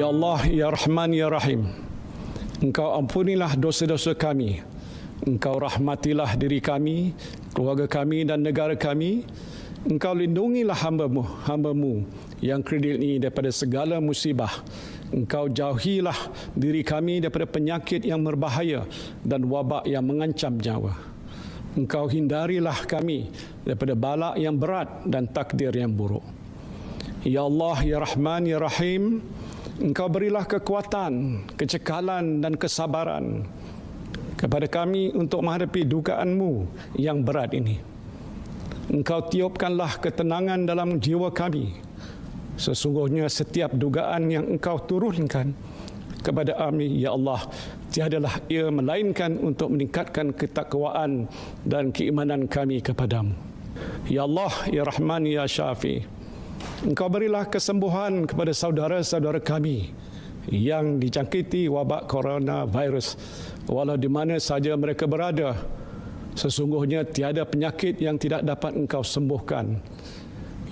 Ya Allah, Ya Rahman, Ya Rahim, Engkau ampunilah dosa-dosa kami. Engkau rahmatilah diri kami, keluarga kami dan negara kami. Engkau lindungilah hamba-Mu yang kredit ini daripada segala musibah. Engkau jauhilah diri kami daripada penyakit yang berbahaya dan wabak yang mengancam nyawa. Engkau hindarilah kami daripada bala yang berat dan takdir yang buruk. Ya Allah, Ya Rahman, Ya Rahim, Engkau berilah kekuatan, kecekalan dan kesabaran kepada kami untuk menghadapi dugaan-Mu yang berat ini. Engkau tiupkanlah ketenangan dalam jiwa kami. Sesungguhnya setiap dugaan yang Engkau turunkan kepada kami, Ya Allah, tiadalah ia melainkan untuk meningkatkan ketakwaan dan keimanan kami kepadamu. Ya Allah, Ya Rahman, Ya Syafi, Engkau berilah kesembuhan kepada saudara-saudara kami yang dijangkiti wabak coronavirus, walau di mana saja mereka berada. Sesungguhnya tiada penyakit yang tidak dapat Engkau sembuhkan.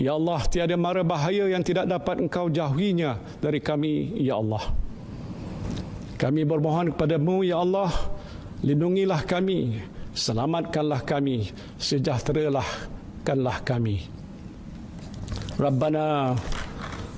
Ya Allah, tiada mara bahaya yang tidak dapat Engkau jauhinya dari kami, Ya Allah. Kami bermohon kepadamu, Ya Allah, lindungilah kami, selamatkanlah kami, sejahterakanlah kami. Rabbana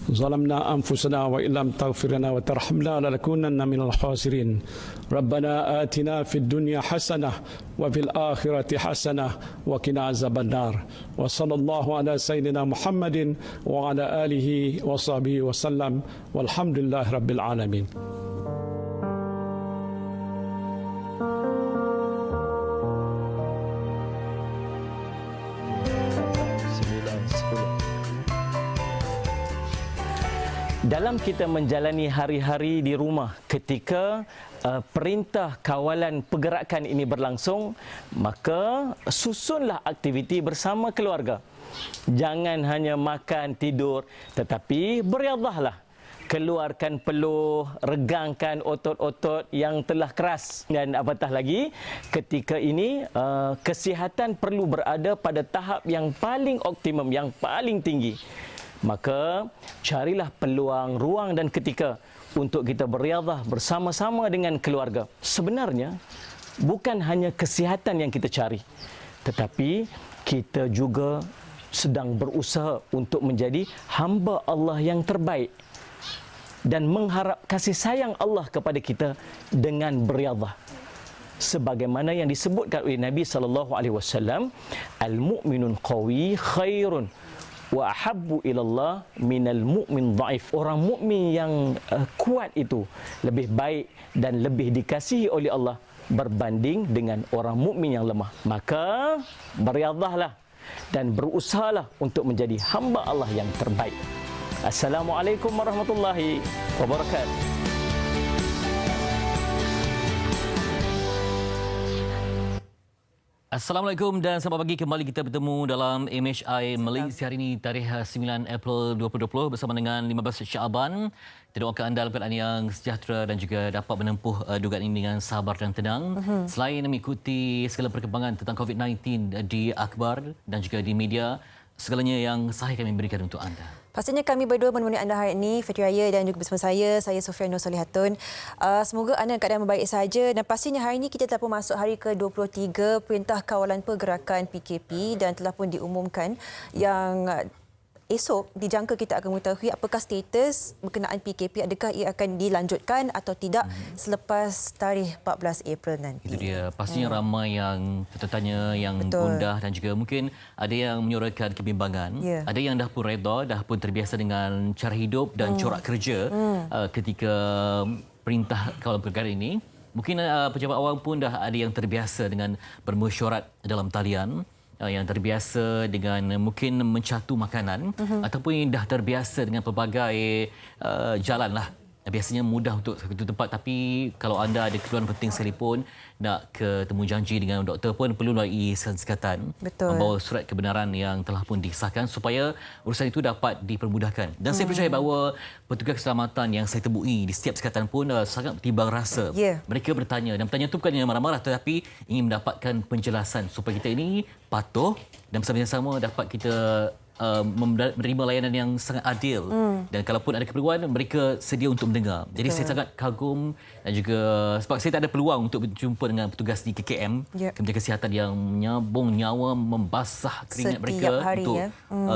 zalamna anfusana wa illam taghfir lana wa tarhamna lanakunanna minal khasirin. Rabbana atina fid dunya hasanah wa fil akhirati hasanah wa qina azabannar. Wa sallallahu ala sayyidina Muhammadin wa ala alihi wa sahbihi wa sallam. Walhamdulillahi rabbil alamin. Dalam kita menjalani hari-hari di rumah ketika perintah kawalan pergerakan ini berlangsung, maka susunlah aktiviti bersama keluarga. Jangan hanya makan, tidur, tetapi beriadahlah. Keluarkan peluh, regangkan otot-otot yang telah keras. Dan apatah lagi, ketika ini kesihatan perlu berada pada tahap yang paling optimum, yang paling tinggi. Maka carilah peluang, ruang dan ketika untuk kita beriadah bersama-sama dengan keluarga. Sebenarnya bukan hanya kesihatan yang kita cari, tetapi kita juga sedang berusaha untuk menjadi hamba Allah yang terbaik dan mengharap kasih sayang Allah kepada kita dengan beriadah. Sebagaimana yang disebutkan oleh Nabi SAW, al-mu'minun qawi khairun wa ahabbu ilallah minal mu'min dhaif. Orang mukmin yang kuat itu lebih baik dan lebih dikasihi oleh Allah berbanding dengan orang mukmin yang lemah. Maka beriadahlah dan berusahalah untuk menjadi hamba Allah yang terbaik. Assalamualaikum warahmatullahi wabarakatuh. Assalamualaikum dan selamat pagi. Kembali kita bertemu dalam MHI Malaysia hari ini, tarikh 9 April 2020 bersama dengan 15 Syaban. Kita doakan anda dalam keadaan yang sejahtera dan juga dapat menempuh dugaan ini dengan sabar dan tenang. Selain mengikuti segala perkembangan tentang COVID-19 di akhbar dan juga di media, segalanya yang sahih kami berikan untuk anda. Pastinya kami berdua menemani anda hari ini, Fitri Raya, dan juga bersama saya Sofia Nur Solihatun. Semoga anda dalam keadaan baik saja, dan pastinya hari ini kita telah pun masuk hari ke-23 Perintah Kawalan Pergerakan PKP dan telah pun diumumkan yang esok dijangka kita akan mengetahui apakah status berkenaan PKP, adakah ia akan dilanjutkan atau tidak selepas tarikh 14 April nanti. Itu dia. Pastinya ramai yang bertanya, yang gundah dan juga mungkin ada yang menyuarakan kebimbangan. Ada yang dah pun reda, dah pun terbiasa dengan cara hidup dan corak kerja ketika perintah kawalan pergerakan ini. Mungkin pejabat awam pun dah ada yang terbiasa dengan bermesyuarat dalam talian, yang terbiasa dengan mungkin mencatu makanan ataupun yang dah terbiasa dengan pelbagai jalan lah. Biasanya mudah untuk satu tempat, tapi kalau anda ada keperluan penting sekalipun, nak ketemu janji dengan doktor pun perlu melalui sekatan, membawa surat kebenaran yang telah pun disahkan supaya urusan itu dapat dipermudahkan. Dan saya percaya bahawa petugas keselamatan yang saya temui di setiap sekatan pun sangat timbang rasa. Mereka bertanya, dan bertanya itu bukan marah-marah tetapi ingin mendapatkan penjelasan supaya kita ini patuh dan bersama-sama dapat kita menerima layanan yang sangat adil dan kalaupun ada keperluan mereka sedia untuk mendengar. Jadi saya sangat kagum dan juga sebab saya tak ada peluang untuk berjumpa dengan petugas di KKM, Kementerian Kesihatan yang menyambung nyawa membasah keringat Setiap mereka hari, untuk ya.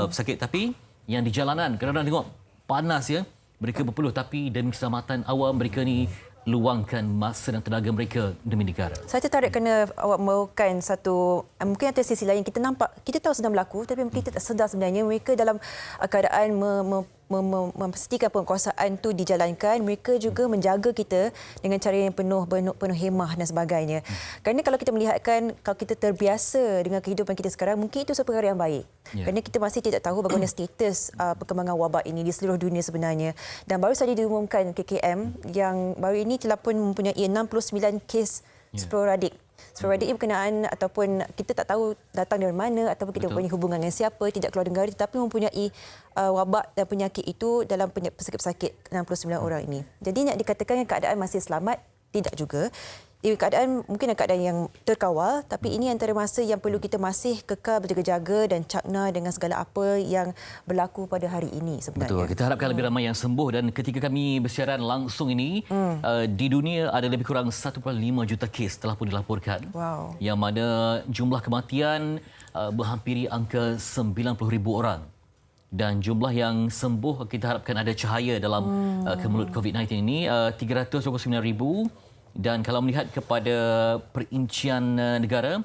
pesakit, tapi yang di jalanan kadang-kadang tengok panas ya, mereka berpeluh tapi demi keselamatan awam mereka ni luangkan masa dan tenaga mereka demi negara. Saya tertarik kerana awak membawakan satu, mungkin ada sisi lain kita nampak, kita tahu sedang berlaku tapi kita tak sedar sebenarnya mereka dalam keadaan memastikan penguasaan itu dijalankan, mereka juga menjaga kita dengan cara yang penuh hemah dan sebagainya. Kerana kalau kita melihatkan, kalau kita terbiasa dengan kehidupan kita sekarang, mungkin itu satu perkara yang baik. Kerana kita masih tidak tahu bagaimana status perkembangan wabak ini di seluruh dunia sebenarnya. Dan baru saja diumumkan KKM yang baru ini telah pun mempunyai 69 kes sporadik. Sporadik ini berkenaan ataupun kita tak tahu datang dari mana ataupun kita mempunyai hubungan dengan siapa, tidak keluar negara tetapi mempunyai wabak dan penyakit itu dalam pesakit-pesakit 69 orang ini. Jadi nak dikatakan keadaan masih selamat, tidak juga. Keadaan mungkin keadaan yang terkawal tapi ini antara masa yang perlu kita masih kekal berjaga-jaga dan cakna dengan segala apa yang berlaku pada hari ini sebenarnya. Betul. Kita harapkan lebih ramai yang sembuh dan ketika kami bersiaran langsung ini di dunia ada lebih kurang 1.5 juta kes telah pun dilaporkan. Wow. Yang mana jumlah kematian menghampiri angka 90,000 orang. Dan jumlah yang sembuh kita harapkan ada cahaya dalam kemelut COVID-19 ini 329,000. Dan kalau melihat kepada perincian negara,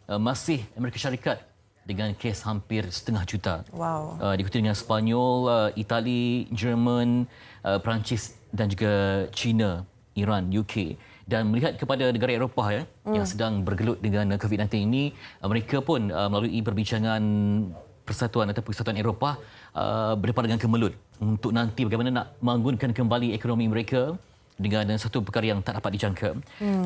masih Amerika Syarikat dengan kes hampir 1/2 juta. Wow. Diikuti dengan Sepanyol, Itali, Jerman, Perancis dan juga China, Iran, UK. Dan melihat kepada negara Eropah yang sedang bergelut dengan COVID-19 ini, mereka pun melalui perbincangan Persatuan atau Persatuan Eropah berdepan dengan kemelut untuk nanti bagaimana nak membangunkan kembali ekonomi mereka dengan satu perkara yang tak dapat dijangka.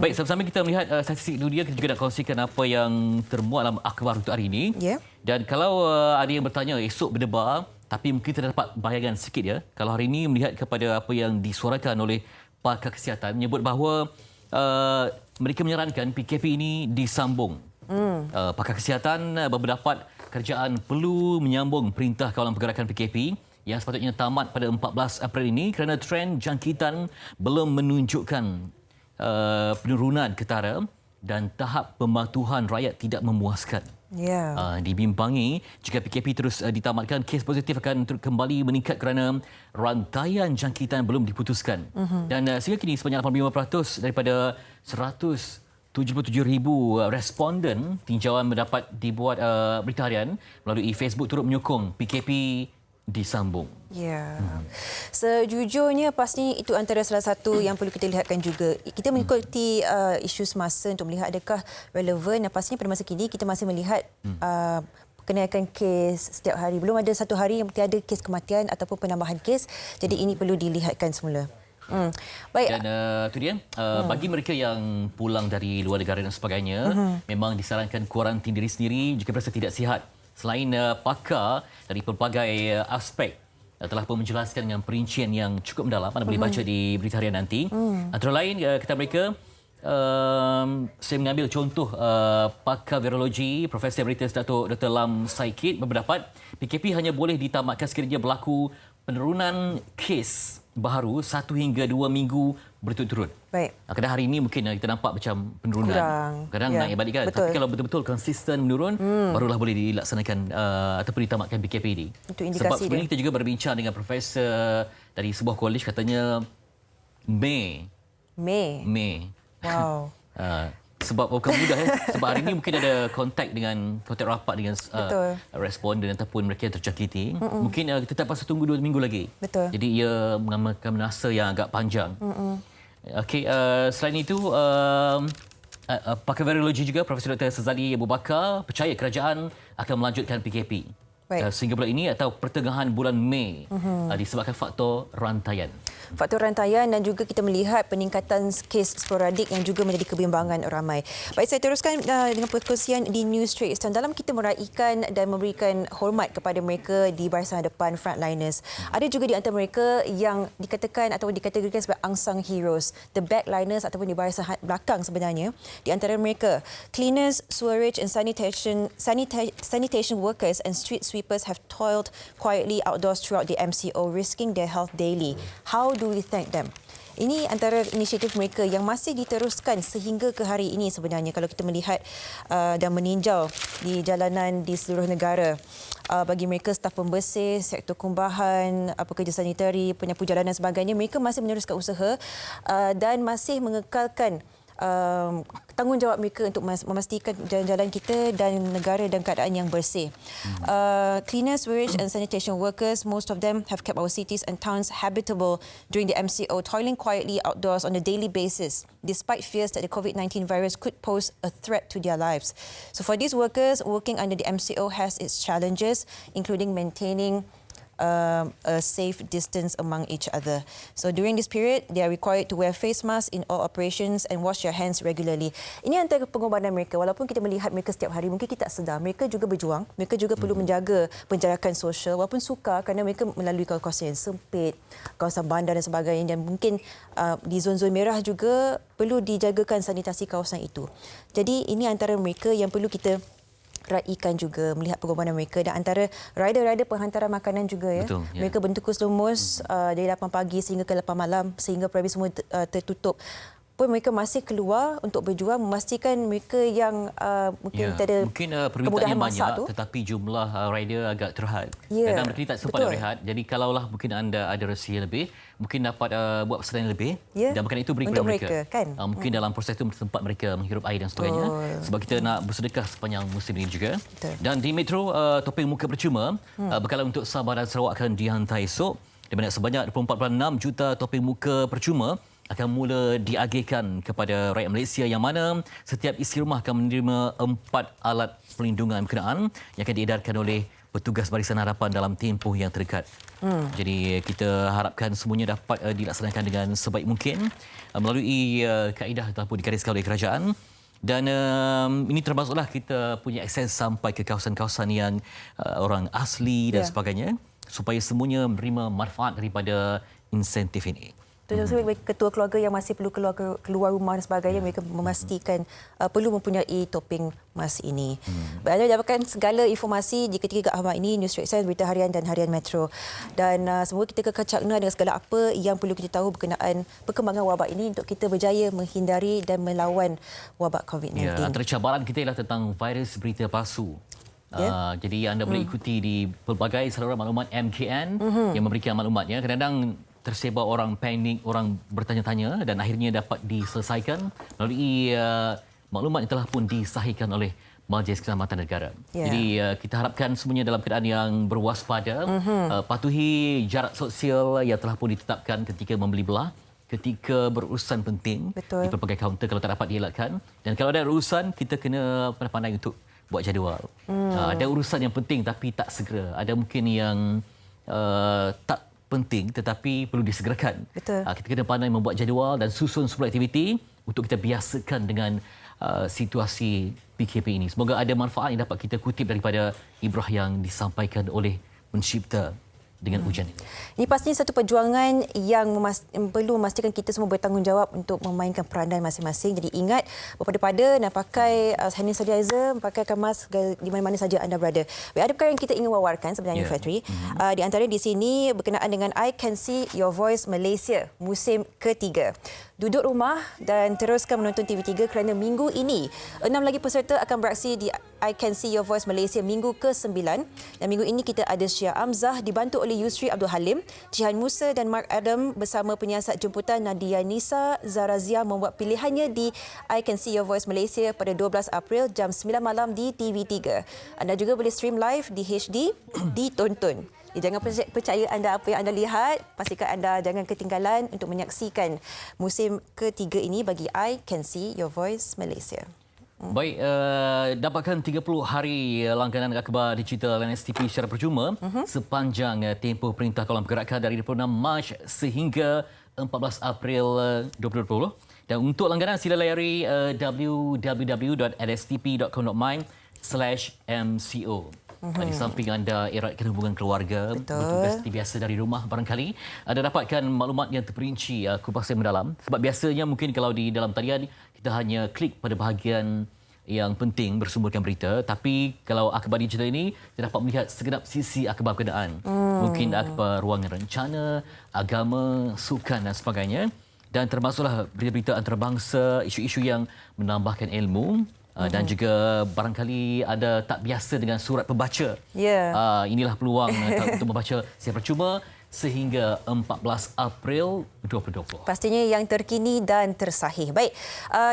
Baik, sama-sama kita melihat statistik dunia, kita juga nak kongsikan apa yang termuat dalam akhbar untuk hari ini. Dan kalau ada yang bertanya esok berdebar, tapi mungkin kita dapat bayangan sikit ya. Kalau hari ini melihat kepada apa yang disuarakan oleh pakar kesihatan, menyebut bahawa mereka menyarankan PKP ini disambung. Pakar kesihatan berpendapat kerajaan perlu menyambung perintah kawalan pergerakan PKP yang sepatutnya tamat pada 14 April ini kerana trend jangkitan belum menunjukkan penurunan ketara dan tahap pematuhan rakyat tidak memuaskan. Dibimbangi jika PKP terus ditamatkan, kes positif akan kembali meningkat kerana rantaian jangkitan belum diputuskan. Dan sehingga kini sebanyak 85% daripada 177,000 responden tinjauan mendapat dibuat Berita Harian melalui Facebook turut menyokong PKP disambung. Sejujurnya pasti itu antara salah satu yang perlu kita lihatkan juga. Kita mengikuti isu semasa untuk melihat adakah relevan dan pastinya pada masa kini kita masih melihat kenaikan kes setiap hari. Belum ada satu hari yang tiada kes kematian ataupun penambahan kes. Jadi ini perlu dilihatkan semula. Baik. Dan itu dia, bagi mereka yang pulang dari luar negara dan sebagainya, memang disarankan kuarantin diri sendiri jika berasa tidak sihat. Selain pakar dari pelbagai aspek telah pun menjelaskan dengan perincian yang cukup mendalam, anda boleh baca di Berita Harian nanti. Antara lain kata mereka, saya mengambil contoh pakar virologi Profesor Emeritus Dr. Lam Saikid berpendapat PKP hanya boleh ditamatkan sekiranya berlaku penurunan kes baru 1 hingga 2 minggu berturut-turut. Baik. Kadang hari ini mungkin kita nampak macam penurunan. Kadang naik balik kan. Tapi kalau betul-betul konsisten menurun, barulah boleh dilaksanakan ataupun ditamatkan PKP ini. Itu indikasi sebab sebenarnya kita juga berbincang dengan profesor dari sebuah kolej, katanya Mei. Wow. Sebab bukan mudah sebab hari ini mungkin ada kontak rapat dengan responden ataupun mereka yang terjangkiti. Mungkin kita tak pasal tunggu 2 minggu lagi. Jadi ia mengamalkan masa yang agak panjang. Okey, selain itu pakar virologi juga Profesor Dr. Sazali Abu Bakar percaya kerajaan akan melanjutkan PKP sehingga bulan ini atau pertengahan bulan Mei disebabkan faktor rantaian. faktor rantaian dan juga kita melihat peningkatan kes sporadik yang juga menjadi kebimbangan ramai. Baik, saya teruskan dengan perkongsian di News Straight Eastern. Dalam kita meraihkan dan memberikan hormat kepada mereka di barisan depan frontliners, ada juga di antara mereka yang dikatakan atau dikategorikan sebagai unsung heroes, the backliners ataupun di barisan belakang sebenarnya. Di antara mereka, cleaners, sewerage and sanitation workers and street sweepers have toiled quietly outdoors throughout the MCO, risking their health daily. How do we thank them? Ini antara inisiatif mereka yang masih diteruskan sehingga ke hari ini sebenarnya kalau kita melihat dan meninjau di jalanan di seluruh negara. Bagi mereka staf pembersih, sektor kumbahan, pekerja sanitari, penyapu jalan dan sebagainya, mereka masih meneruskan usaha dan masih mengekalkan tanggungjawab mereka untuk memastikan jalan-jalan kita dan negara dalam keadaan yang bersih. Cleaners, sewerage and sanitation workers, most of them have kept our cities and towns habitable during the MCO, toiling quietly outdoors on a daily basis, despite fears that the COVID-19 virus could pose a threat to their lives. So for these workers, working under the MCO has its challenges, including maintaining a safe distance among each other. So during this period, they are required to wear face masks in all operations and wash their hands regularly. Ini antara pengorbanan mereka. Walaupun kita melihat mereka setiap hari, mungkin kita tak sedar. Mereka juga berjuang. Mereka juga perlu menjaga penjarakan sosial walaupun sukar kerana mereka melalui kawasan yang sempit, kawasan bandar dan sebagainya. Dan mungkin di zon-zon merah juga perlu dijagakan sanitasi kawasan itu. Jadi ini antara mereka yang perlu kita raikan juga, melihat pengorbanan mereka, dan antara rider-rider penghantaran makanan juga ya. Betul, ya. Mereka bertukus lemus dari 8 pagi sehingga ke 8 malam sehingga program semua tertutup. Pun mereka masih keluar untuk berjuang memastikan mereka yang mungkin tak ada permintaan yang banyak tu, tetapi jumlah rider agak terhad. Ya, Kadang mereka tak sempat nak rehat. Jadi kalaulah mungkin anda ada resi yang lebih, mungkin dapat buat pesanan yang lebih dan berkenaan itu beri kepada mereka. Kan? Mungkin dalam proses itu tempat mereka menghirup air dan sebagainya. Sebab kita nak bersedekah sepanjang musim ini juga. Betul. Dan di Metro, topeng muka percuma bekalan untuk Sabah dan Sarawak akan dihantar esok. Di mana sebanyak 24.6 juta topeng muka percuma akan mula diagihkan kepada rakyat Malaysia, yang mana setiap isi rumah akan menerima 4 alat pelindungan berkenaan yang akan diedarkan oleh petugas Barisan Harapan dalam tempoh yang terdekat. Jadi kita harapkan semuanya dapat dilaksanakan dengan sebaik mungkin melalui kaedah ataupun digariskan oleh kerajaan. Dan ini termasuklah kita punya akses sampai ke kawasan-kawasan yang orang asli dan sebagainya, supaya semuanya menerima manfaat daripada insentif ini. Terutama ketua keluarga yang masih perlu keluar rumah dan sebagainya, mereka memastikan perlu mempunyai topeng mas ini. Anda dapatkan segala informasi di ketiga Ahmad ini, News Straight Eastern, Berita Harian dan Harian Metro. Dan semoga kita kekal cakna dengan segala apa yang perlu kita tahu berkenaan perkembangan wabak ini untuk kita berjaya menghindari dan melawan wabak COVID-19. Ya, antara cabaran kita ialah tentang virus berita palsu. Jadi anda boleh ikuti di pelbagai saluran maklumat MKN yang memberikan maklumatnya. Kadang-kadang tersebar orang panik, orang bertanya-tanya dan akhirnya dapat diselesaikan melalui maklumat yang telah pun disahihkan oleh Majlis Keselamatan Negara. Jadi kita harapkan semuanya dalam keadaan yang berwaspada, patuhi jarak sosial yang telah pun ditetapkan ketika membeli belah, ketika berurusan penting di pelbagai kaunter kalau tak dapat dielakkan. Dan kalau ada urusan, kita kena pandai-pandai untuk buat jadual. Ada urusan yang penting tapi tak segera. Ada mungkin yang tak penting tetapi perlu disegerakan. Kita kena pandai membuat jadual dan susun semua aktiviti untuk kita biasakan dengan situasi PKP ini. Semoga ada manfaat yang dapat kita kutip daripada ibrah yang disampaikan oleh pencipta dengan ujian ini. Ini pastinya satu perjuangan yang perlu memastikan kita semua bertanggungjawab untuk memainkan peranan masing-masing. Jadi ingat, berpada-pada dan pakai hand sanitizer, pakai mask di mana-mana saja anda berada. Ada perkara yang kita ingin wawarkan sebenarnya, Fatri. Di antara di sini berkenaan dengan I Can See Your Voice Malaysia musim ketiga. Duduk rumah dan teruskan menonton TV3 kerana minggu ini 6 lagi peserta akan beraksi di I Can See Your Voice Malaysia minggu ke-9. Dan minggu ini kita ada Syah Amzah dibantu oleh Yusri Abdul Halim, Jihan Musa dan Mark Adam bersama penyiasat jemputan Nadia Nisa Zarazia membuat pilihannya di I Can See Your Voice Malaysia pada 12 April jam 9 malam di TV3. Anda juga boleh stream live di HD ditonton. Jangan percaya anda apa yang anda lihat. Pastikan anda jangan ketinggalan untuk menyaksikan musim ketiga ini bagi I Can See Your Voice Malaysia. Baik, dapatkan 30 hari langganan akhbar digital NSTP secara percuma sepanjang tempoh Perintah Kawalan Pergerakan dari 26 Mac sehingga 14 April 2020. Dan untuk langganan sila layari www.nstp.com.my/mco. Di samping anda eratkan hubungan keluarga, bertugas seperti biasa dari rumah barangkali, anda dapatkan maklumat yang terperinci, kupas yang mendalam. Sebab biasanya mungkin kalau di dalam talian kita hanya klik pada bahagian yang penting bersumberkan berita, tapi kalau akhbar digital ini kita dapat melihat segenap sisi akhbar berkenaan. Mungkin akhbar ruangan rencana, agama, sukan dan sebagainya. Dan termasuklah berita-berita antarabangsa, isu-isu yang menambahkan ilmu. Dan juga barangkali ada tak biasa dengan surat pembaca. Inilah peluang untuk membaca secara percuma sehingga 14 April 2020. Pastinya yang terkini dan tersahih. Baik,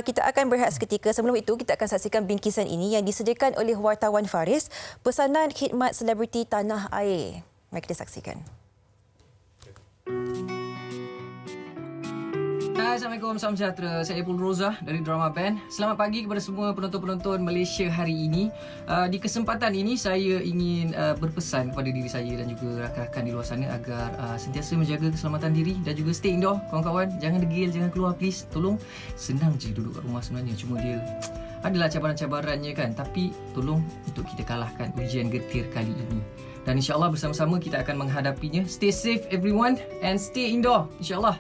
kita akan berehat seketika. Sebelum itu, kita akan saksikan bingkisan ini yang disediakan oleh wartawan Faris, pesanan khidmat selebriti tanah air. Mari kita saksikan. Hai, Assalamualaikum, salam sejahtera. Saya Epul Rozah dari Drama Band. Selamat pagi kepada semua penonton-penonton Malaysia hari ini. Di kesempatan ini saya ingin berpesan kepada diri saya dan juga rakan-rakan di luar sana agar sentiasa menjaga keselamatan diri dan juga stay indoor. Kawan-kawan, jangan degil, jangan keluar please. Tolong, senang je duduk kat rumah sebenarnya. Cuma dia adalah cabaran-cabarannya kan. Tapi tolong untuk kita kalahkan ujian getir kali ini. Dan insyaAllah bersama-sama kita akan menghadapinya. Stay safe everyone and stay indoor. InsyaAllah.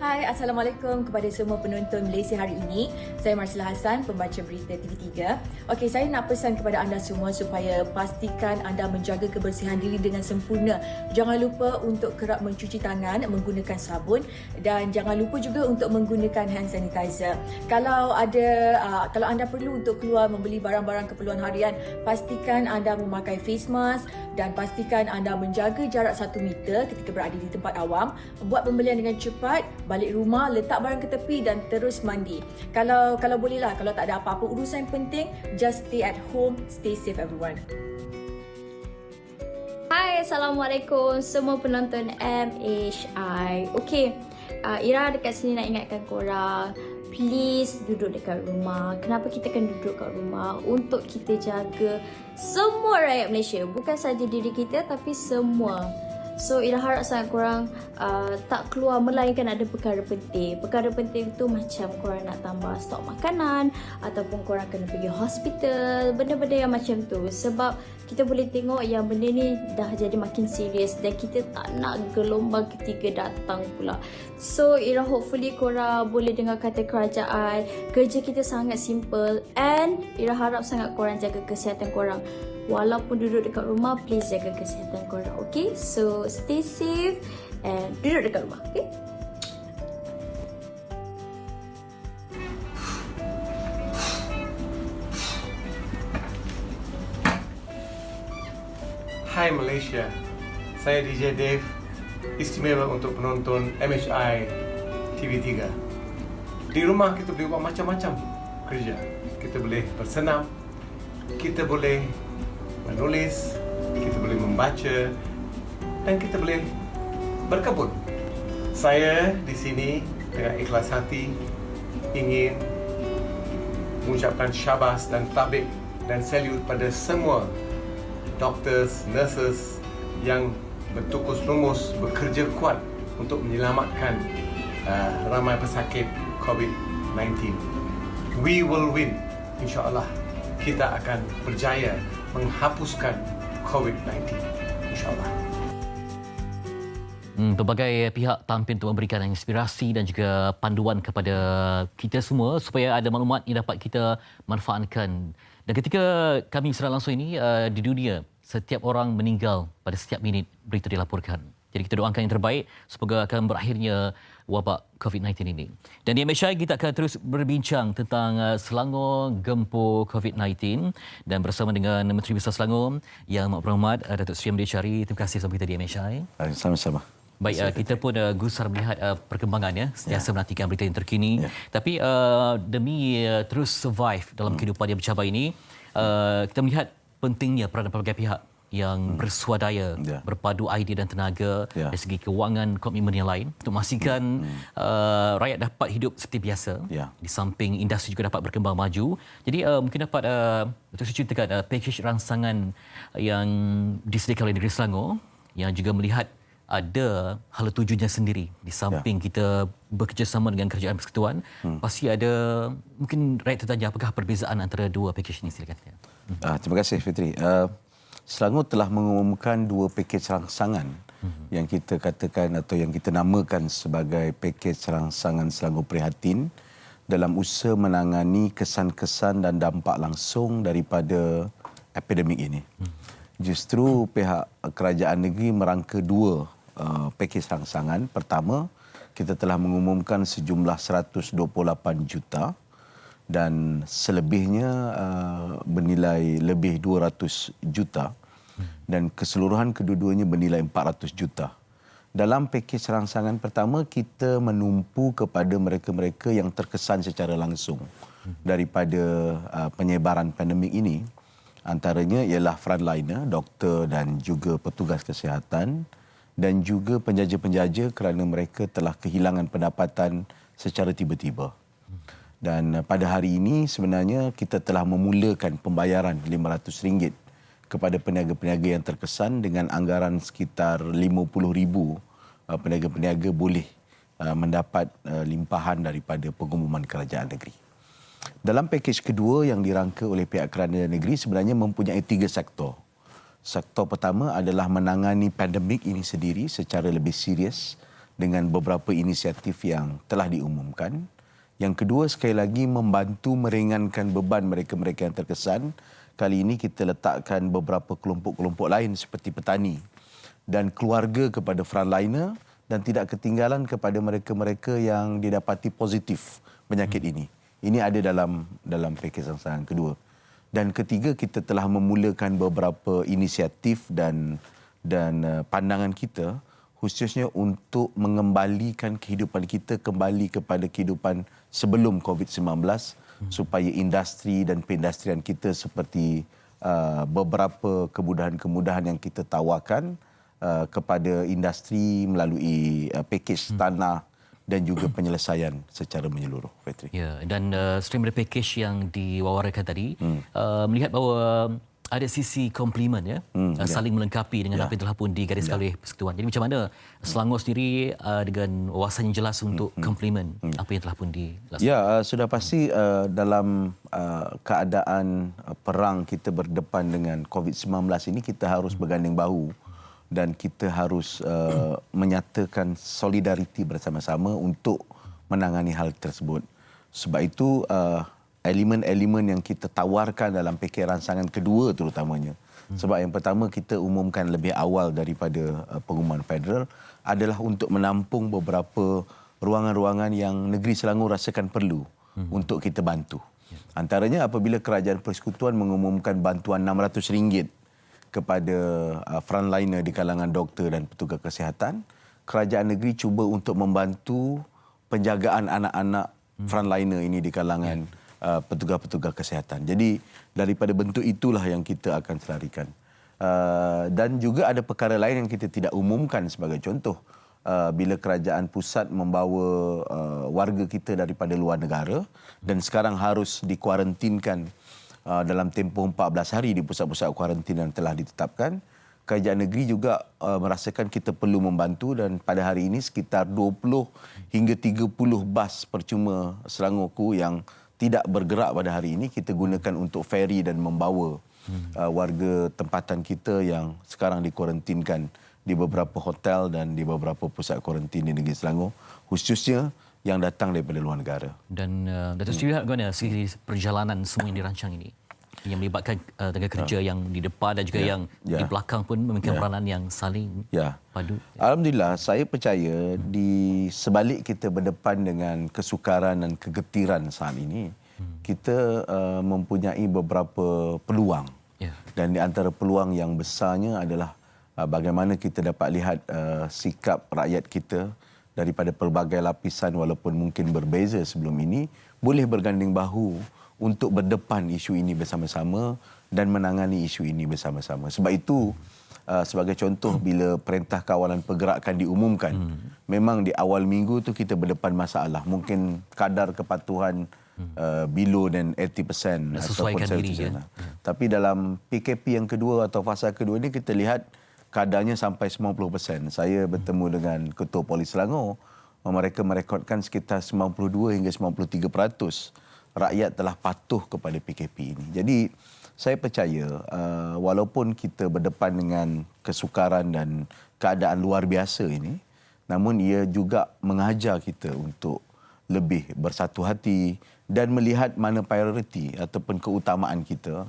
Hai, Assalamualaikum kepada semua penonton Malaysia hari ini. Saya Marsila Hassan, pembaca berita TV3. Okey, saya nak pesan kepada anda semua supaya pastikan anda menjaga kebersihan diri dengan sempurna. Jangan lupa untuk kerap mencuci tangan menggunakan sabun dan jangan lupa juga untuk menggunakan hand sanitizer. Kalau anda perlu untuk keluar membeli barang-barang keperluan harian, pastikan anda memakai face mask dan pastikan anda menjaga jarak 1 meter ketika berada di tempat awam. Buat pembelian dengan cepat, balik rumah, letak barang ke tepi dan terus mandi. Kalau bolehlah, kalau tak ada apa-apa urusan yang penting, just stay at home, stay safe everyone. Hai, Assalamualaikum semua penonton MHI. Okey, Ira dekat sini nak ingatkan korang, please duduk dekat rumah. Kenapa kita kena duduk kat rumah? Untuk kita jaga semua rakyat Malaysia. Bukan saja diri kita tapi semua. So, Ira harap sangat korang tak keluar melainkan ada perkara penting. Perkara penting tu macam korang nak tambah stok makanan ataupun korang kena pergi hospital, benda-benda yang macam tu. Sebab kita boleh tengok yang benda ni dah jadi makin serius dan kita tak nak gelombang ketiga datang pula. So, Ira hopefully korang boleh dengar kata kerajaan. Kerja kita sangat simple and Ira harap sangat korang jaga kesihatan korang. Walaupun duduk dekat rumah, please jaga kesihatan korang, okay? So, stay safe and duduk dekat rumah, okay? Hai Malaysia, saya DJ Dave, istimewa untuk penonton MHI TV3. Di rumah kita boleh buat macam-macam kerja. Kita boleh bersenam, kita boleh menulis, kita boleh membaca dan kita boleh berkebun. Saya di sini dengan ikhlas hati ingin mengucapkan syabas dan tabik dan salut pada semua doctors, nurses yang bertukus lumus, bekerja kuat untuk menyelamatkan ramai pesakit COVID-19. We will win, insyaAllah. Kita akan berjaya menghapuskan COVID-19, insyaAllah. Pelbagai pihak tampil untuk memberikan inspirasi dan juga panduan kepada kita semua supaya ada maklumat yang dapat kita manfaatkan. Dan ketika kami siaran langsung ini di dunia, setiap orang meninggal pada setiap minit berita dilaporkan. Jadi kita doakan yang terbaik semoga akan berakhirnya wabak COVID-19 ini. Dan di MHI kita akan terus berbincang tentang Selangor gempur COVID-19 dan bersama dengan Menteri Besar Selangor Yang Amat Berhormat Datuk Seri Hamidie Syari. Terima kasih bersama kita di MHI. Sama-sama. Baik, kita pun gusar melihat perkembangannya, sentiasa menantikan berita yang terkini. Tapi demi terus survive dalam kehidupan yang bercabar ini, kita melihat pentingnya peranan pelbagai pihak yang berswadaya, berpadu idea dan tenaga dari segi kewangan, komitmen yang lain untuk memastikan rakyat dapat hidup seperti biasa di samping industri juga dapat berkembang maju. Jadi mungkin dapat Dr. Sri ceritakan pakej rangsangan yang disediakan oleh Negeri Selangor yang juga melihat ada hala tujuannya sendiri di samping kita bekerjasama dengan Kerajaan Persekutuan. Pasti ada mungkin rakyat tertanya apakah perbezaan antara dua pakej ini, silakan. Terima kasih Fitri. Selangor telah mengumumkan 2 pakej rangsangan yang kita katakan atau yang kita namakan sebagai pakej rangsangan Selangor Prihatin dalam usaha menangani kesan-kesan dan dampak langsung daripada epidemik ini. Justru pihak kerajaan negeri merangka 2 pakej rangsangan. Pertama, kita telah mengumumkan sejumlah 128 juta dan selebihnya bernilai lebih 200 juta dan keseluruhan kedua-duanya bernilai 400 juta. Dalam pakej rangsangan pertama, kita menumpu kepada mereka-mereka yang terkesan secara langsung daripada penyebaran pandemik ini. Antaranya ialah frontliner, doktor dan juga petugas kesihatan dan juga penjaja-penjaja kerana mereka telah kehilangan pendapatan secara tiba-tiba. Dan pada hari ini sebenarnya kita telah memulakan pembayaran RM500 kepada peniaga-peniaga yang terkesan dengan anggaran sekitar 50,000 peniaga-peniaga boleh mendapat limpahan daripada pengumuman kerajaan negeri. Dalam pakej kedua yang dirangka oleh pihak kerajaan negeri sebenarnya mempunyai 3 sektor. Sektor pertama adalah menangani pandemik ini sendiri secara lebih serius dengan beberapa inisiatif yang telah diumumkan. Yang kedua, sekali lagi membantu meringankan beban mereka-mereka yang terkesan. Kali ini kita letakkan beberapa kelompok-kelompok lain seperti petani dan keluarga kepada frontliner dan tidak ketinggalan kepada mereka-mereka yang didapati positif penyakit ini. Ini ada dalam pakej rangsangan kedua. Dan ketiga, kita telah memulakan beberapa inisiatif dan pandangan kita khususnya untuk mengembalikan kehidupan kita kembali kepada kehidupan sebelum COVID-19 supaya industri dan perindustrian kita seperti beberapa kemudahan-kemudahan yang kita tawarkan kepada industri melalui pakej tanah dan juga penyelesaian secara menyeluruh, Fitri. Ya, dan stream dari pakej yang diwawarakan tadi melihat bahawa ada sisi komplimen saling melengkapi dengan apa yang telah pun digariskan oleh Persekutuan. Jadi macam mana Selangor sendiri dengan wawasan yang jelas untuk komplimen apa yang telah pun dilaksanakan? Ya, sudah pasti dalam keadaan perang kita berdepan dengan COVID-19 ini kita harus berganding bahu dan kita harus menyatakan solidariti bersama-sama untuk menangani hal tersebut. Sebab itu elemen-elemen yang kita tawarkan dalam pakej rangsangan kedua terutamanya. Sebab yang pertama kita umumkan lebih awal daripada pengumuman federal adalah untuk menampung beberapa ruangan-ruangan yang negeri Selangor rasakan perlu untuk kita bantu. Antaranya apabila Kerajaan Persekutuan mengumumkan bantuan RM600 kepada frontliner di kalangan doktor dan petugas kesihatan, kerajaan negeri cuba untuk membantu penjagaan anak-anak frontliner ini di kalangan petugas-petugas kesihatan. Jadi daripada bentuk itulah yang kita akan selarikan. Dan juga ada perkara lain yang kita tidak umumkan sebagai contoh. Bila kerajaan pusat membawa warga kita daripada luar negara dan sekarang harus dikuarantinkan dalam tempoh 14 hari di pusat-pusat kuarantin yang telah ditetapkan, kerajaan negeri juga merasakan kita perlu membantu dan pada hari ini sekitar 20 hingga 30 bas percuma Selangorku yang tidak bergerak pada hari ini kita gunakan untuk feri dan membawa warga tempatan kita yang sekarang dikuarantinkan di beberapa hotel dan di beberapa pusat kuarantin di negeri Selangor, khususnya yang datang daripada luar negara. Dan Datuk Seri bagaimana segi perjalanan semua yang dirancang ini? Yang melibatkan tenaga kerja yang di depan dan juga yang di belakang pun memainkan peranan yang saling padu. Alhamdulillah, saya percaya di sebalik kita berdepan dengan kesukaran dan kegetiran saat ini, kita mempunyai beberapa peluang. Dan di antara peluang yang besarnya adalah bagaimana kita dapat lihat sikap rakyat kita daripada pelbagai lapisan walaupun mungkin berbeza sebelum ini boleh berganding bahu untuk berdepan isu ini bersama-sama dan menangani isu ini bersama-sama. Sebab itu sebagai contoh bila Perintah Kawalan Pergerakan diumumkan, memang di awal minggu tu kita berdepan masalah. Mungkin kadar kepatuhan below than 80% sesuaikan ataupun diri, 70%. Tapi dalam PKP yang kedua atau fasa kedua ini kita lihat kadarnya sampai 90%. Saya bertemu dengan Ketua Polis Selangor, mereka merekodkan sekitar 92 hingga 93% rakyat telah patuh kepada PKP ini. Jadi saya percaya walaupun kita berdepan dengan kesukaran dan keadaan luar biasa ini, namun ia juga mengajar kita untuk lebih bersatu hati dan melihat mana prioriti ataupun keutamaan kita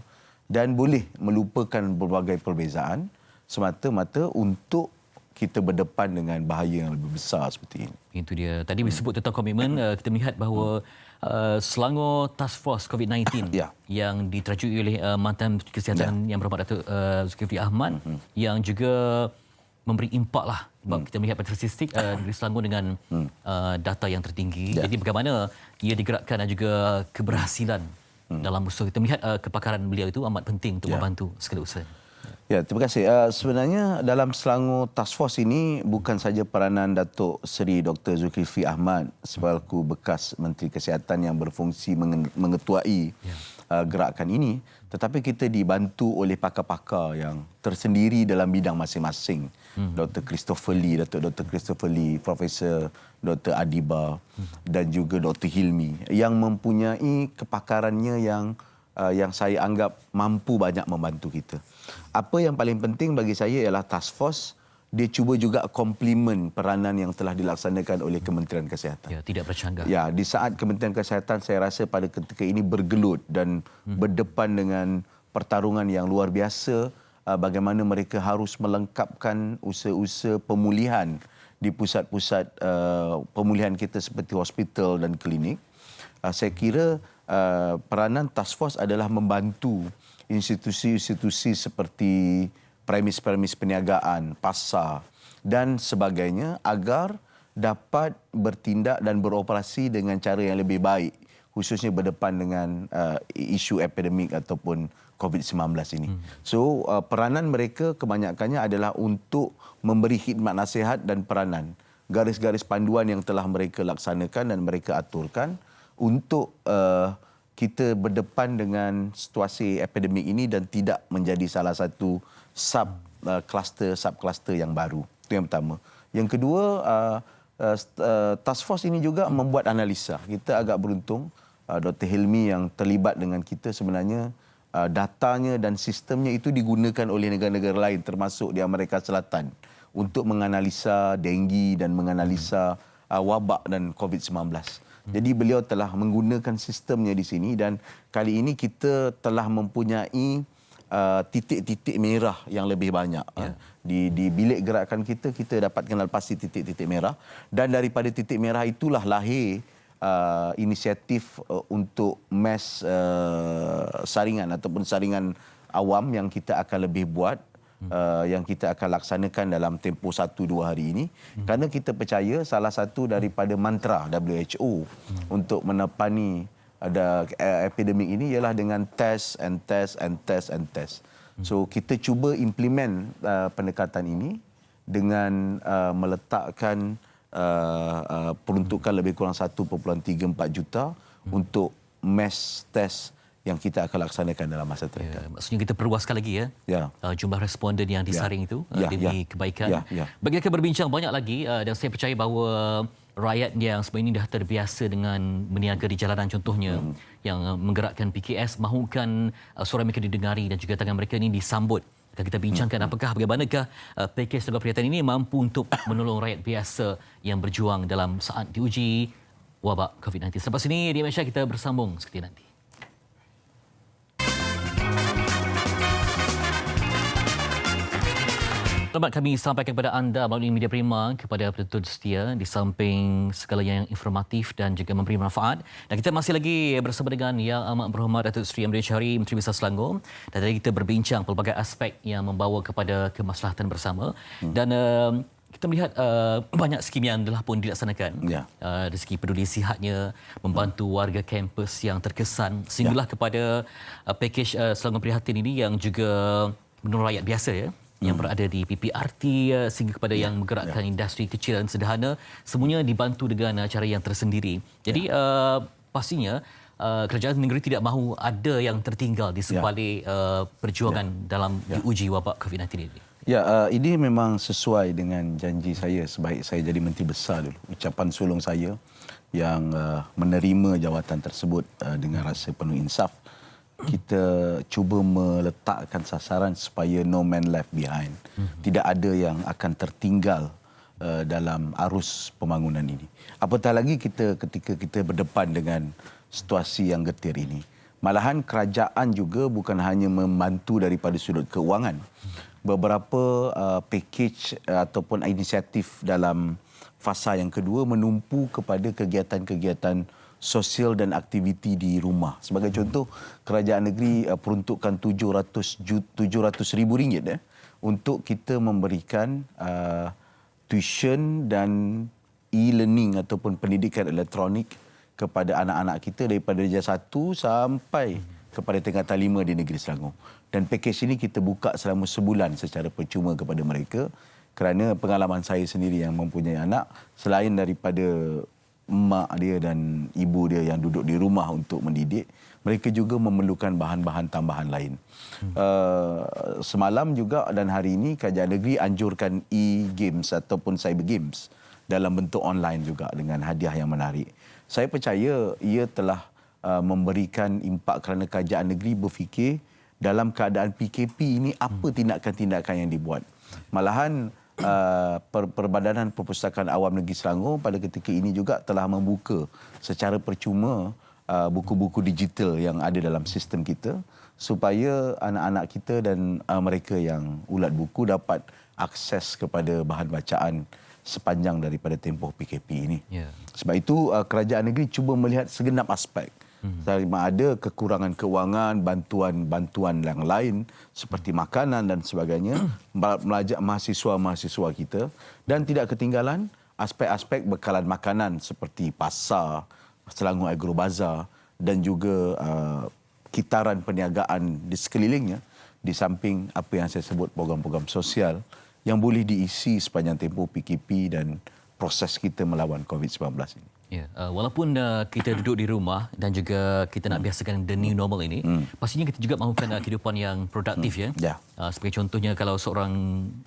dan boleh melupakan berbagai perbezaan semata-mata untuk kita berdepan dengan bahaya yang lebih besar seperti ini. Itu dia. Tadi disebut tentang komitmen, kita melihat bahawa Selangor Task Force COVID-19 yang diterajui oleh mantan Kesihatan Yang Berhormat Datuk Zulkifli Ahmad yang juga memberi impak lah. Sebab kita melihat pada statistik negeri Selangor dengan data yang tertinggi. Jadi bagaimana ia digerakkan dan juga keberhasilan dalam usaha. Kita melihat kepakaran beliau itu amat penting untuk membantu segala usaha. Ya, terima kasih. Sebenarnya dalam Selangor Task Force ini bukan saja peranan Datuk Seri Dr. Zulkifli Ahmad selaku bekas Menteri Kesihatan yang berfungsi mengetuai gerakan ini, tetapi kita dibantu oleh pakar-pakar yang tersendiri dalam bidang masing-masing. Dr. Christopher Lee, Dr. Christopher Lee, Profesor Dr. Adiba dan juga Dr. Hilmi yang mempunyai kepakarannya yang saya anggap mampu banyak membantu kita. Apa yang paling penting bagi saya ialah task force dia cuba juga komplement peranan yang telah dilaksanakan oleh Kementerian Kesihatan. Ya, tidak bercanggah. Ya, di saat Kementerian Kesihatan saya rasa pada ketika ini bergelut dan berdepan dengan pertarungan yang luar biasa bagaimana mereka harus melengkapkan usaha-usaha pemulihan di pusat-pusat pemulihan kita seperti hospital dan klinik. Saya kira peranan task force adalah membantu institusi-institusi seperti premis-premis perniagaan, pasar dan sebagainya agar dapat bertindak dan beroperasi dengan cara yang lebih baik, khususnya berdepan dengan isu epidemik ataupun COVID-19 ini. So, peranan mereka kebanyakannya adalah untuk memberi khidmat nasihat dan peranan. Garis-garis panduan yang telah mereka laksanakan dan mereka aturkan untuk kita berdepan dengan situasi epidemik ini dan tidak menjadi salah satu sub-cluster yang baru. Itu yang pertama. Yang kedua, task force ini juga membuat analisa. Kita agak beruntung, Dr. Hilmi yang terlibat dengan kita sebenarnya datanya dan sistemnya itu digunakan oleh negara-negara lain termasuk di Amerika Selatan untuk menganalisa denggi dan menganalisa wabak dan COVID-19. Jadi beliau telah menggunakan sistemnya di sini dan kali ini kita telah mempunyai titik-titik merah yang lebih banyak. Di bilik gerakan kita dapat kenal pasti titik-titik merah dan daripada titik merah itulah lahir inisiatif untuk mass saringan ataupun saringan awam yang kita akan lebih buat yang kita akan laksanakan dalam tempoh 1-2 hari ini kerana kita percaya salah satu daripada mantra WHO untuk menepani epidemik ini ialah dengan test. So kita cuba implement pendekatan ini dengan meletakkan peruntukan lebih kurang 1.34 juta untuk mass test yang kita akan laksanakan dalam masa terdekat. Ya, maksudnya kita perluaskan lagi jumlah responden yang disaring itu demi kebaikan. Bagi kita berbincang banyak lagi dan saya percaya bahawa rakyat yang sebelum ini dah terbiasa dengan berniaga di jalanan contohnya yang menggerakkan PKS mahukan suara mereka didengari dan juga tangan mereka ini disambut. Akan kita bincangkan bagaimanakah pakej Selangor Perkhidmatan ini mampu untuk menolong rakyat biasa yang berjuang dalam saat diuji wabak COVID-19. Selepas ini di Malaysia kita bersambung seperti nanti. Selamat kami sampaikan kepada anda melalui Media Prima kepada penonton setia di samping segala yang informatif dan juga memberi manfaat. Dan kita masih lagi bersama dengan Yang Amat Berhormat Datuk Seri Amri Syari, Menteri Besar Selangor. Dan tadi kita berbincang pelbagai aspek yang membawa kepada kemaslahatan bersama. Dan kita melihat banyak skim yang telah pun dilaksanakan. Dari segi peduli sihatnya, membantu warga kampus yang terkesan, sehinggalah kepada pakej Selangor Prihatin ini yang juga menurut rakyat biasa yang berada di PPRT sehingga kepada yang menggerakkan industri kecil dan sederhana, semuanya dibantu dengan cara yang tersendiri. Jadi pastinya kerajaan negeri tidak mahu ada yang tertinggal di sebalik perjuangan dalam diuji wabak COVID-19 ini. Ini memang sesuai dengan janji saya sebaik saya jadi Menteri Besar dulu. Ucapan sulung saya yang menerima jawatan tersebut dengan rasa penuh insaf. Kita cuba meletakkan sasaran supaya no man left behind. Tidak ada yang akan tertinggal dalam arus pembangunan ini. Apatah lagi ketika kita berdepan dengan situasi yang getir ini. Malahan kerajaan juga bukan hanya membantu daripada sudut keuangan. Beberapa pakej ataupun inisiatif dalam fasa yang kedua menumpu kepada kegiatan-kegiatan sosial dan aktiviti di rumah. Sebagai contoh, kerajaan negeri peruntukkan RM700,000 untuk kita memberikan tuition dan e-learning ataupun pendidikan elektronik kepada anak-anak kita daripada darjah 1 sampai kepada tingkatan 5 di negeri Selangor. Dan pakej ini kita buka selama sebulan secara percuma kepada mereka kerana pengalaman saya sendiri yang mempunyai anak, selain daripada mak dia dan ibu dia yang duduk di rumah untuk mendidik, mereka juga memerlukan bahan-bahan tambahan lain. Semalam juga dan hari ini kerajaan negeri anjurkan e-games ataupun cyber games dalam bentuk online juga dengan hadiah yang menarik. Saya percaya ia telah memberikan impak kerana kerajaan negeri berfikir dalam keadaan PKP ini apa tindakan-tindakan yang dibuat. Malahan Perbadanan Perpustakaan Awam Negeri Selangor pada ketika ini juga telah membuka secara percuma buku-buku digital yang ada dalam sistem kita supaya anak-anak kita dan mereka yang ulat buku dapat akses kepada bahan bacaan sepanjang daripada tempoh PKP ini. Sebab itu kerajaan negeri cuba melihat segenap aspek. Sama ada kekurangan kewangan, bantuan-bantuan yang lain seperti makanan dan sebagainya, melajak mahasiswa-mahasiswa kita, dan tidak ketinggalan aspek-aspek bekalan makanan seperti pasar, Selangor Agro Bazaar dan juga kitaran perniagaan di sekelilingnya, di samping apa yang saya sebut program-program sosial yang boleh diisi sepanjang tempoh PKP dan proses kita melawan COVID-19 ini. Walaupun kita duduk di rumah dan juga kita nak biasakan the new normal ini, pastinya kita juga mahukan kehidupan yang produktif sebagai contohnya kalau seorang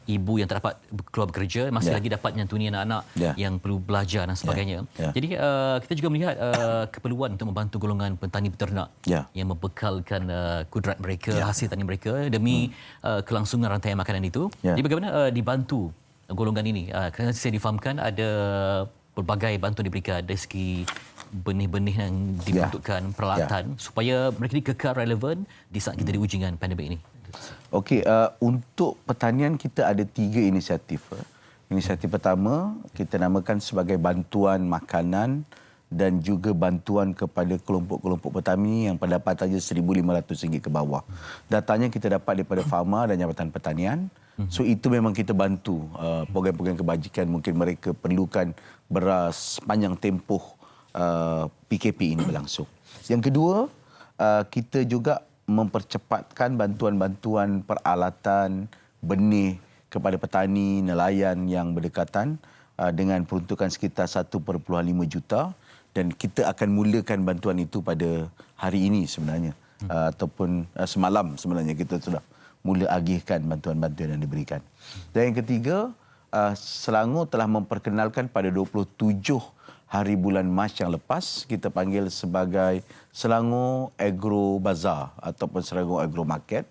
ibu yang tak dapat keluar bekerja masih lagi dapat menyantuni anak-anak yang perlu belajar dan sebagainya. Jadi kita juga melihat keperluan untuk membantu golongan petani peternak yang membekalkan kudrat mereka, hasil tani mereka demi kelangsungan rantai makanan itu. Jadi bagaimana dibantu golongan ini? Kerana saya difahamkan ada pelbagai bantuan diberikan dari segi benih-benih yang dibentukkan, peralatan supaya mereka ini kekal relevan di saat kita diuji dengan pandemik ini. Okey, untuk pertanian kita ada 3 inisiatif. Inisiatif pertama kita namakan sebagai bantuan makanan dan juga bantuan kepada kelompok-kelompok petani yang pendapatannya RM1,500 ke bawah. Datanya kita dapat daripada Farma dan Jabatan Pertanian. So itu memang kita bantu program-program kebajikan mungkin mereka perlukan beras sepanjang tempoh PKP ini berlangsung. Yang kedua, kita juga mempercepatkan bantuan-bantuan peralatan benih kepada petani, nelayan yang berdekatan dengan peruntukan sekitar 1.5 juta dan kita akan mulakan bantuan itu pada hari ini sebenarnya ataupun semalam sebenarnya kita sudah mula agihkan bantuan-bantuan yang diberikan. Dan yang ketiga, Selangor telah memperkenalkan pada 27 hari bulan Mac yang lepas, kita panggil sebagai Selangor Agro Bazaar ataupun Selangor Agro Market,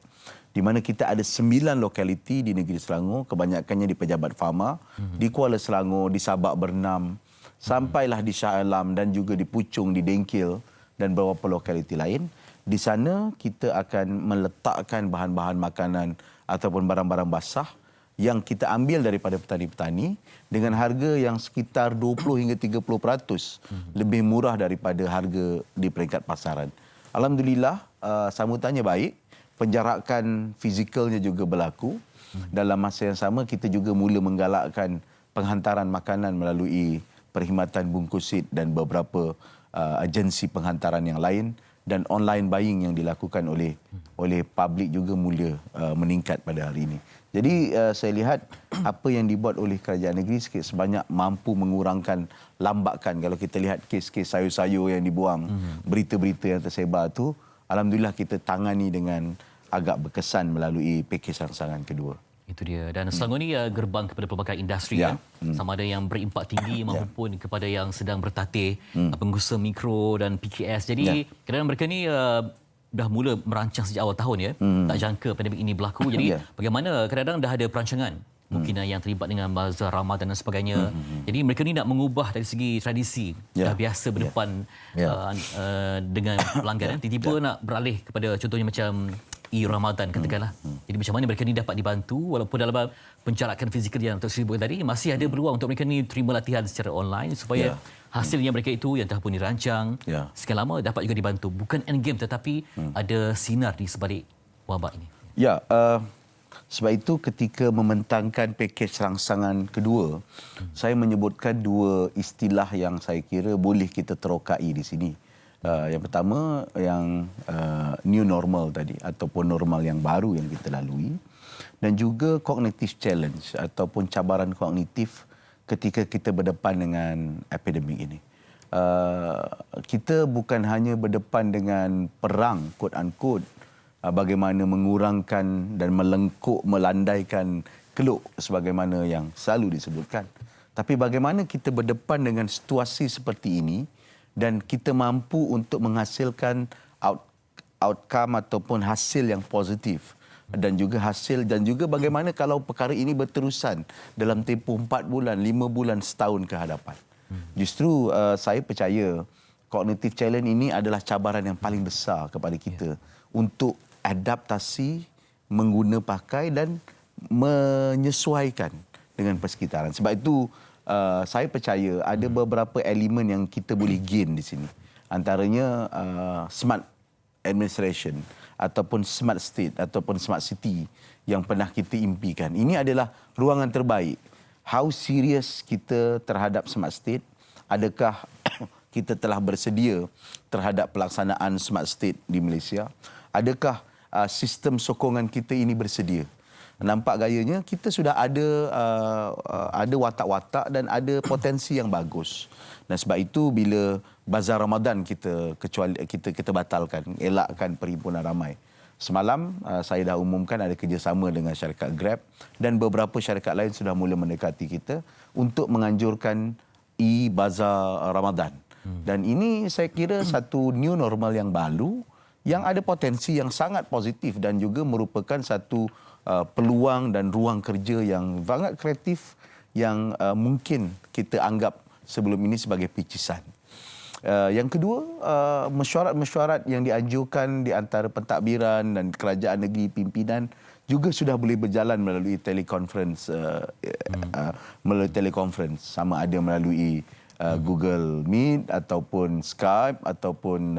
di mana kita ada 9 lokaliti di negeri Selangor, kebanyakannya di Pejabat Farma, di Kuala Selangor, di Sabak Bernam, sampailah di Shah Alam dan juga di Puchong, di Dengkil dan beberapa lokaliti lain. Di sana kita akan meletakkan bahan-bahan makanan ataupun barang-barang basah yang kita ambil daripada petani-petani dengan harga yang sekitar 20 hingga 30% lebih murah daripada harga di peringkat pasaran. Alhamdulillah, sambutannya baik, penjarakan fizikalnya juga berlaku. Dalam masa yang sama kita juga mula menggalakkan penghantaran makanan melalui Perkhidmatan Bungkusit dan beberapa agensi penghantaran yang lain, dan online buying yang dilakukan oleh publik juga mula meningkat pada hari ini. Jadi saya lihat apa yang dibuat oleh kerajaan negeri sikit sebanyak mampu mengurangkan, lambatkan. Kalau kita lihat kes-kes sayur-sayur yang dibuang, berita-berita yang tersebar tu, alhamdulillah kita tangani dengan agak berkesan melalui pakej rangsangan kedua. Itu dia. Dan Selangor ni gerbang kepada pelbagai industri sama ada yang berimpak tinggi maupun kepada yang sedang bertatih, pengusaha mikro dan PKS. Jadi kadang-kadang mereka ni dah mula merancang sejak awal tahun tak jangka pandemik ini berlaku. Jadi bagaimana kadang-kadang dah ada perancangan mungkin yang terlibat dengan bazar Ramadan dan sebagainya. Jadi mereka ni nak mengubah dari segi tradisi dah biasa berdepan dengan pelanggan, tiba-tiba nak beralih kepada contohnya macam Ramadan katakanlah. Jadi macam mana mereka ni dapat dibantu walaupun dalam pencarakan fizikal yang tersebut tadi masih ada peluang untuk mereka ni terima latihan secara online supaya hasilnya mereka itu yang telah pun dirancang sekian lama dapat juga dibantu. Bukan end game tetapi ada sinar di sebalik wabak ini. Ya, sebab itu ketika membentangkan pakej rangsangan kedua, saya menyebutkan dua istilah yang saya kira boleh kita terokai di sini. Yang pertama yang new normal tadi ataupun normal yang baru yang kita lalui, dan juga cognitive challenge ataupun cabaran kognitif ketika kita berdepan dengan epidemik ini. Kita bukan hanya berdepan dengan perang quote unquote, bagaimana mengurangkan dan melengkuk melandaikan keluk sebagaimana yang selalu disebutkan, tapi bagaimana kita berdepan dengan situasi seperti ini dan kita mampu untuk menghasilkan outcome ataupun hasil yang positif, dan juga bagaimana kalau perkara ini berterusan dalam tempoh 4 bulan, 5 bulan, setahun ke hadapan. Justru saya percaya cognitive challenge ini adalah cabaran yang paling besar kepada kita untuk adaptasi, mengguna pakai dan menyesuaikan dengan persekitaran. Sebab itu saya percaya ada beberapa elemen yang kita boleh gain di sini. Antaranya smart administration ataupun smart state ataupun smart city yang pernah kita impikan. Ini adalah ruangan terbaik. How serious kita terhadap smart state? Adakah kita telah bersedia terhadap pelaksanaan smart state di Malaysia? Adakah sistem sokongan kita ini bersedia? Nampak gayanya kita sudah ada watak-watak dan ada potensi yang bagus. Dan sebab itu bila bazar Ramadan kita batalkan, elakkan perhimpunan ramai. Semalam saya dah umumkan ada kerjasama dengan syarikat Grab dan beberapa syarikat lain sudah mula mendekati kita untuk menganjurkan bazar Ramadan. Dan ini saya kira satu new normal yang baru yang ada potensi yang sangat positif dan juga merupakan satu peluang dan ruang kerja yang sangat kreatif yang mungkin kita anggap sebelum ini sebagai picisan. Yang kedua, mesyuarat-mesyuarat yang dianjurkan di antara pentadbiran dan kerajaan negeri pimpinan juga sudah boleh berjalan melalui teleconference, sama ada melalui Google Meet ataupun Skype ataupun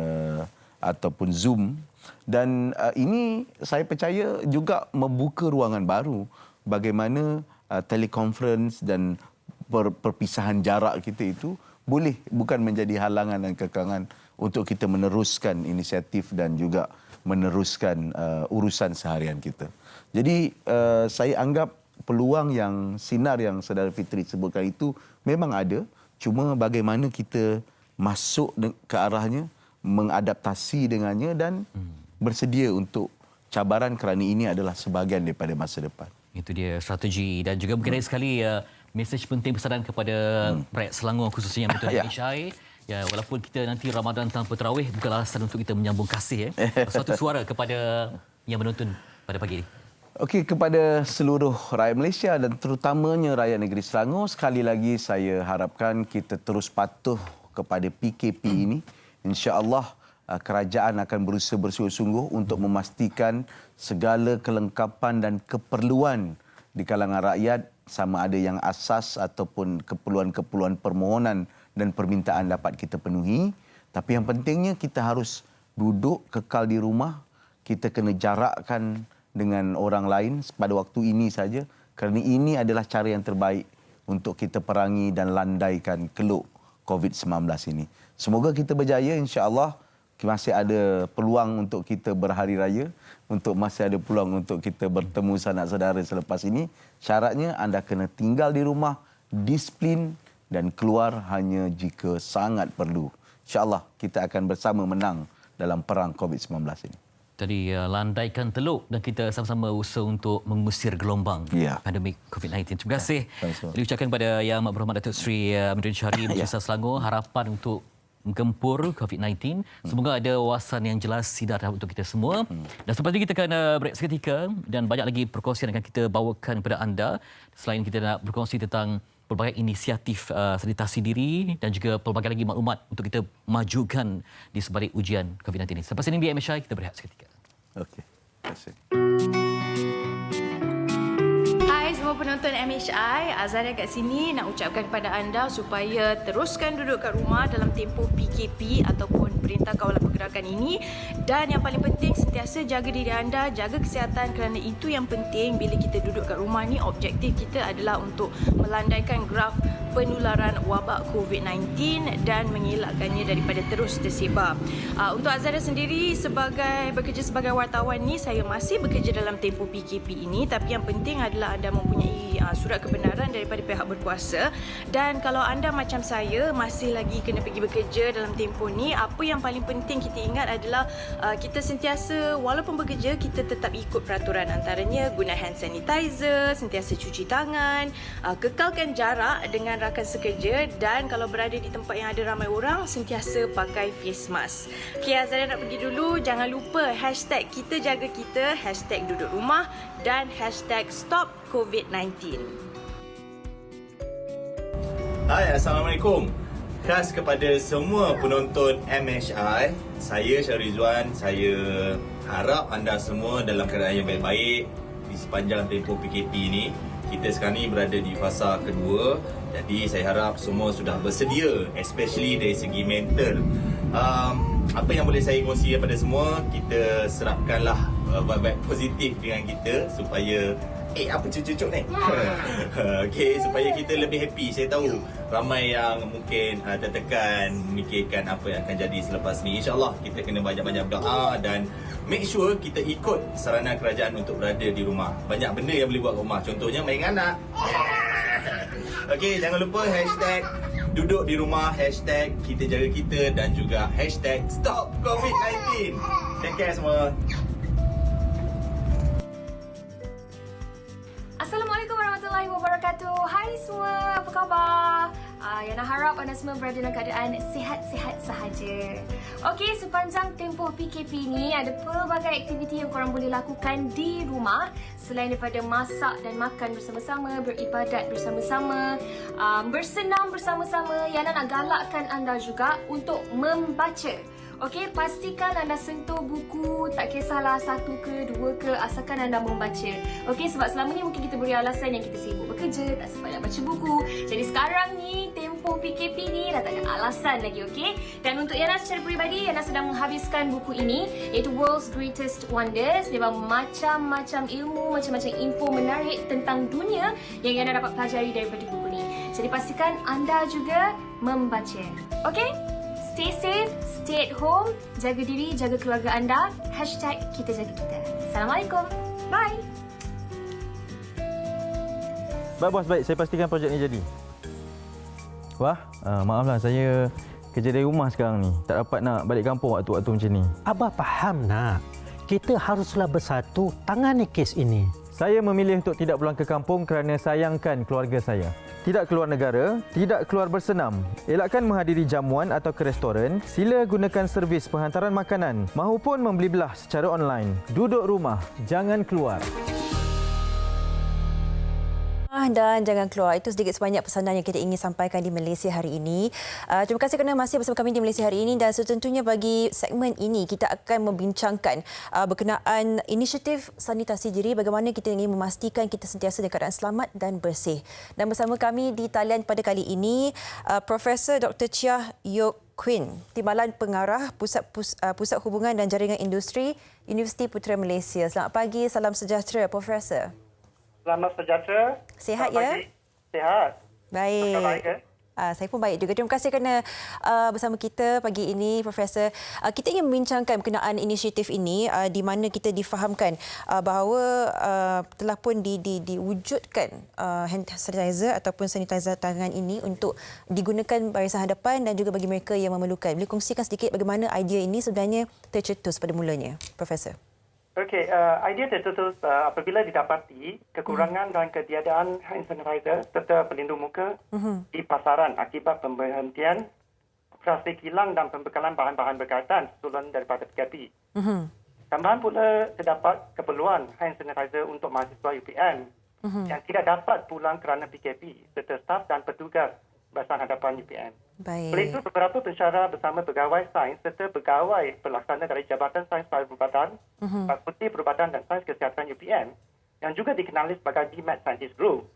Zoom. Dan ini saya percaya juga membuka ruangan baru bagaimana teleconference dan perpisahan jarak kita itu boleh bukan menjadi halangan dan kekangan untuk kita meneruskan inisiatif dan juga meneruskan urusan seharian kita. Jadi saya anggap peluang yang sinar yang Saudara Fitri sebutkan itu memang ada, cuma bagaimana kita masuk ke arahnya, mengadaptasi dengannya dan bersedia untuk cabaran kerana ini adalah sebahagian daripada masa depan. Itu dia strategi dan juga berkenaan sekali mesej penting pesanan kepada rakyat Selangor khususnya yang betul MHI. Ya, walaupun kita nanti Ramadan tanpa tarawih bukanlah alasan untuk kita menyambung kasih Suatu suara kepada yang menonton pada pagi ini. Okey, kepada seluruh rakyat Malaysia dan terutamanya rakyat negeri Selangor, sekali lagi saya harapkan kita terus patuh kepada PKP ini. Insya-Allah kerajaan akan berusaha bersungguh-sungguh untuk memastikan segala kelengkapan dan keperluan di kalangan rakyat, sama ada yang asas ataupun keperluan-keperluan permohonan dan permintaan dapat kita penuhi. Tapi yang pentingnya kita harus duduk kekal di rumah, kita kena jarakkan dengan orang lain pada waktu ini saja, kerana ini adalah cara yang terbaik untuk kita perangi dan landaikan keluk COVID-19 ini. Semoga kita berjaya, insya-Allah. Masih ada peluang untuk kita berhari raya, masih ada peluang untuk kita bertemu sanak saudara selepas ini. Syaratnya anda kena tinggal di rumah, disiplin dan keluar hanya jika sangat perlu. InsyaAllah kita akan bersama menang dalam perang COVID-19 ini. Tadi landaikan teluk dan kita sama-sama usaha untuk mengusir gelombang pandemik COVID-19. Terima kasih. Diucapkan kepada Yang Amat Berhormat Datuk Seri Amiruddin Syari Menteri Besar Selangor, harapan untuk menggempur COVID-19. Semoga ada wawasan yang jelas sidar untuk kita semua. Dan selepas ini kita akan break seketika dan banyak lagi perkongsian akan kita bawakan kepada anda. Selain kita nak berkongsi tentang pelbagai inisiatif sanitasi diri dan juga pelbagai lagi maklumat untuk kita majukan di sebalik ujian COVID-19 ini. Selepas ini di MHI kita berehat seketika. Okey. Terima kasih. Hai semua penonton MHI, Azaria kat sini nak ucapkan kepada anda supaya teruskan duduk kat rumah dalam tempoh PKP ataupun Perintah Kawalan Pergerakan ini, dan yang paling penting sentiasa jaga diri anda, jaga kesihatan, kerana itu yang penting bila kita duduk kat rumah ni. Objektif kita adalah untuk melandaikan graf penularan wabak COVID-19 dan mengelakkannya daripada terus tersebar. Untuk Azaria sendiri bekerja sebagai wartawan ni, saya masih bekerja dalam tempoh PKP ini, tapi yang penting adalah anda mempunyai surat kebenaran daripada pihak berkuasa. Dan kalau anda macam saya masih lagi kena pergi bekerja dalam tempoh ni, apa yang paling penting kita ingat adalah kita sentiasa walaupun bekerja kita tetap ikut peraturan, antaranya guna hand sanitizer, sentiasa cuci tangan, kekalkan jarak dengan rakan sekerja, dan kalau berada di tempat yang ada ramai orang sentiasa pakai face mask. Okey, Azaria nak pergi dulu. Jangan lupa hashtag kita jaga kita, hashtag duduk rumah dan hashtag stop COVID-19. Hai, Assalamualaikum. Khas kepada semua penonton MHI, saya Syarul Rizwan. Saya harap anda semua dalam keadaan yang baik-baik di sepanjang tempoh PKP ini. Kita sekarang ni berada di fasa kedua, jadi saya harap semua sudah bersedia, especially dari segi mental. Apa yang boleh saya kongsi kepada semua, kita serapkanlah vibe positif dengan kita supaya apa cucuk ni? Okey, supaya kita lebih happy. Saya tahu ramai yang mungkin tertekan memikirkan apa yang akan jadi selepas ni. InsyaAllah kita kena banyak-banyak berdoa dan make sure kita ikut saranan kerajaan untuk berada di rumah. Banyak benda yang boleh buat kat rumah. Contohnya main anak. Okey, jangan lupa hashtag duduk di rumah, hashtag kita jaga kita, dan juga hashtag stop COVID-19. Take care semua. Assalamualaikum warahmatullahi wabarakatuh. Hai semua, apa khabar? Yang nak harap anda semua berada dalam keadaan sihat-sihat sahaja. Okey, sepanjang tempoh PKP ni ada pelbagai aktiviti yang korang boleh lakukan di rumah. Selain daripada masak dan makan bersama-sama, beribadat bersama-sama, bersenam bersama-sama, Yana nak galakkan anda juga untuk membaca. Okey, pastikan anda sentuh buku, tak kisahlah satu ke dua ke, asalkan anda membaca. Okey, sebab selama ni mungkin kita beri alasan yang kita sibuk bekerja, tak sempat nak baca buku. Jadi sekarang ni, tempoh PKP ni dah tak ada alasan lagi, okey? Dan untuk Yana secara peribadi, Yana sedang menghabiskan buku ini, iaitu World's Greatest Wonders. Dia macam-macam ilmu, macam-macam info menarik tentang dunia yang Yana dapat pelajari daripada buku ni. Jadi pastikan anda juga membaca. Okey? Stay safe, stay at home, jaga diri, jaga keluarga anda. Hashtag kita jaga kita. Assalamualaikum. Bye. Baik bos, baik. Saya pastikan projek ni jadi. Wah, maaflah saya kerja dari rumah sekarang ni. Tak dapat nak balik kampung waktu-waktu macam ni. Abah faham nak. Kita haruslah bersatu tangani kes ini. Saya memilih untuk tidak pulang ke kampung kerana sayangkan keluarga saya. Tidak keluar negara, tidak keluar bersenam. Elakkan menghadiri jamuan atau ke restoran. Sila gunakan servis penghantaran makanan mahupun membeli belah secara online. Duduk rumah, jangan keluar. Dan jangan keluar. Itu sedikit sebanyak pesanan yang kita ingin sampaikan di Malaysia hari ini. Terima kasih kerana masih bersama kami di Malaysia hari ini, dan setentunya bagi segmen ini kita akan membincangkan berkenaan inisiatif sanitasi diri, bagaimana kita ingin memastikan kita sentiasa dalam keadaan selamat dan bersih. Dan bersama kami di talian pada kali ini Profesor Dr. Chia Yok Queen, Timbalan Pengarah Pusat Hubungan dan Jaringan Industri Universiti Putra Malaysia. Selamat pagi, salam sejahtera Profesor. Selamat sejahtera. Sihat ya? Sehat. Baik. Saya pun baik juga. Terima kasih kerana bersama kita pagi ini, Profesor. Kita ingin membincangkan berkenaan inisiatif ini di mana kita difahamkan bahawa telah pun diwujudkan hand sanitizer ataupun sanitizer tangan ini untuk digunakan barisan hadapan dan juga bagi mereka yang memerlukan. Boleh kongsikan sedikit bagaimana idea ini sebenarnya tercetus pada mulanya, Profesor? Okey, idea tercetus apabila didapati kekurangan dan ketiadaan hand sanitizer serta pelindung muka di pasaran akibat pemberhentian operasi kilang dan pembekalan bahan-bahan berkaitan susulan daripada PKP. Tambahan pula terdapat keperluan hand sanitizer untuk mahasiswa UPM yang tidak dapat pulang kerana PKP serta staf dan petugas barisan hadapan UPM. Baik. Oleh itu, beberapa pensyarah bersama pegawai sains serta pegawai pelaksana dari Jabatan Sains Perubatan, Fakulti Perubatan dan Sains Kesihatan UPM yang juga dikenali sebagai DMAT Scientist Group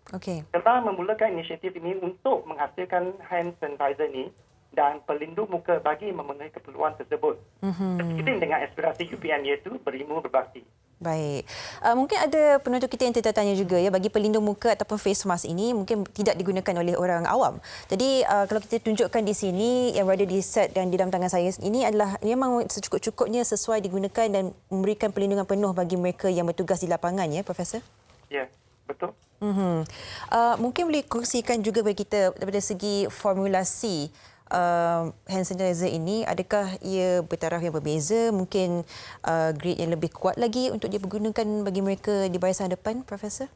telah memulakan inisiatif ini untuk menghasilkan hand sanitizer ini dan pelindung muka bagi memenuhi keperluan tersebut. Seiring dengan aspirasi UPM iaitu berilmu berbakti. Baik. Mungkin ada penonton kita yang tertanya juga ya, bagi pelindung muka ataupun face mask ini mungkin tidak digunakan oleh orang awam. Jadi kalau kita tunjukkan di sini yang berada di set dan di dalam tangan saya ini adalah memang secukup-cukupnya sesuai digunakan dan memberikan perlindungan penuh bagi mereka yang bertugas di lapangan ya, Profesor? Ya, betul. Mungkin boleh kongsikan juga bagi kita daripada segi formulasi hand sanitizer ini, adakah ia bertaraf yang berbeza, mungkin grade yang lebih kuat lagi untuk dipergunakan bagi mereka di barisan depan, Profesor?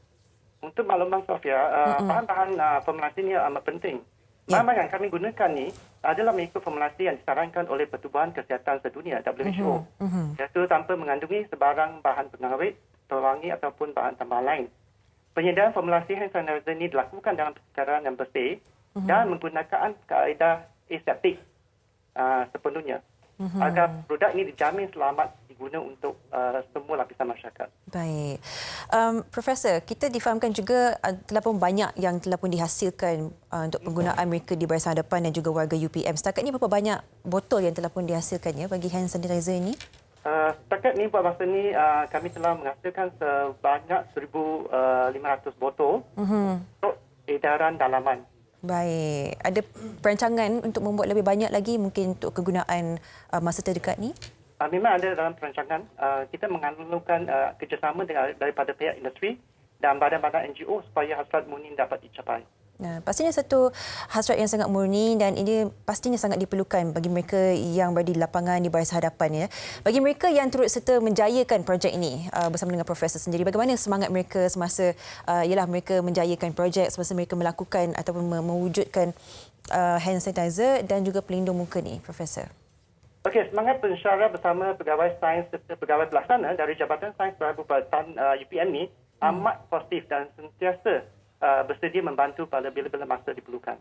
Untuk makluman Sofia, bahan-bahan formulasi ini amat penting. Bahan-bahan yang kami gunakan ni adalah mengikut formulasi yang disarankan oleh Pertubuhan Kesihatan Sedunia WHO, iaitu tanpa mengandungi sebarang bahan pengawet, pewangi ataupun bahan tambahan lain. Penyediaan formulasi hand sanitizer ini dilakukan dalam persekitaran yang bersih dan menggunakan kaedah aseptik sepenuhnya agar produk ini dijamin selamat diguna untuk semua lapisan masyarakat. Baik. Profesor, kita difahamkan juga telah pun banyak yang telah pun dihasilkan untuk penggunaan mereka di barisan hadapan dan juga warga UPM. Setakat ini berapa banyak botol yang telah pun dihasilkan ya bagi hand sanitizer ini? Setakat ini buat masa ini kami telah menghasilkan sebanyak 1,500 botol untuk edaran dalaman. Baik. Ada perancangan untuk membuat lebih banyak lagi mungkin untuk kegunaan masa terdekat ni? Memang ada dalam perancangan. Kita mengalukan kerjasama daripada pihak industri dan badan-badan NGO supaya hasrat murni dapat dicapai. Pastinya satu hasrat yang sangat murni dan ini pastinya sangat diperlukan bagi mereka yang berada di lapangan di barisan hadapan ya. Bagi mereka yang turut serta menjayakan projek ini bersama dengan Profesor sendiri, bagaimana semangat mereka semasa ialah mereka menjayakan projek, semasa mereka melakukan ataupun mewujudkan hand sanitizer dan juga pelindung muka ni, Profesor? Okey, semangat pensyarah bersama pegawai sains serta pegawai pelaksana dari Jabatan Sains Perubatan UPM ni amat positif dan sentiasa bersedia membantu pada bila-bila masa diperlukan.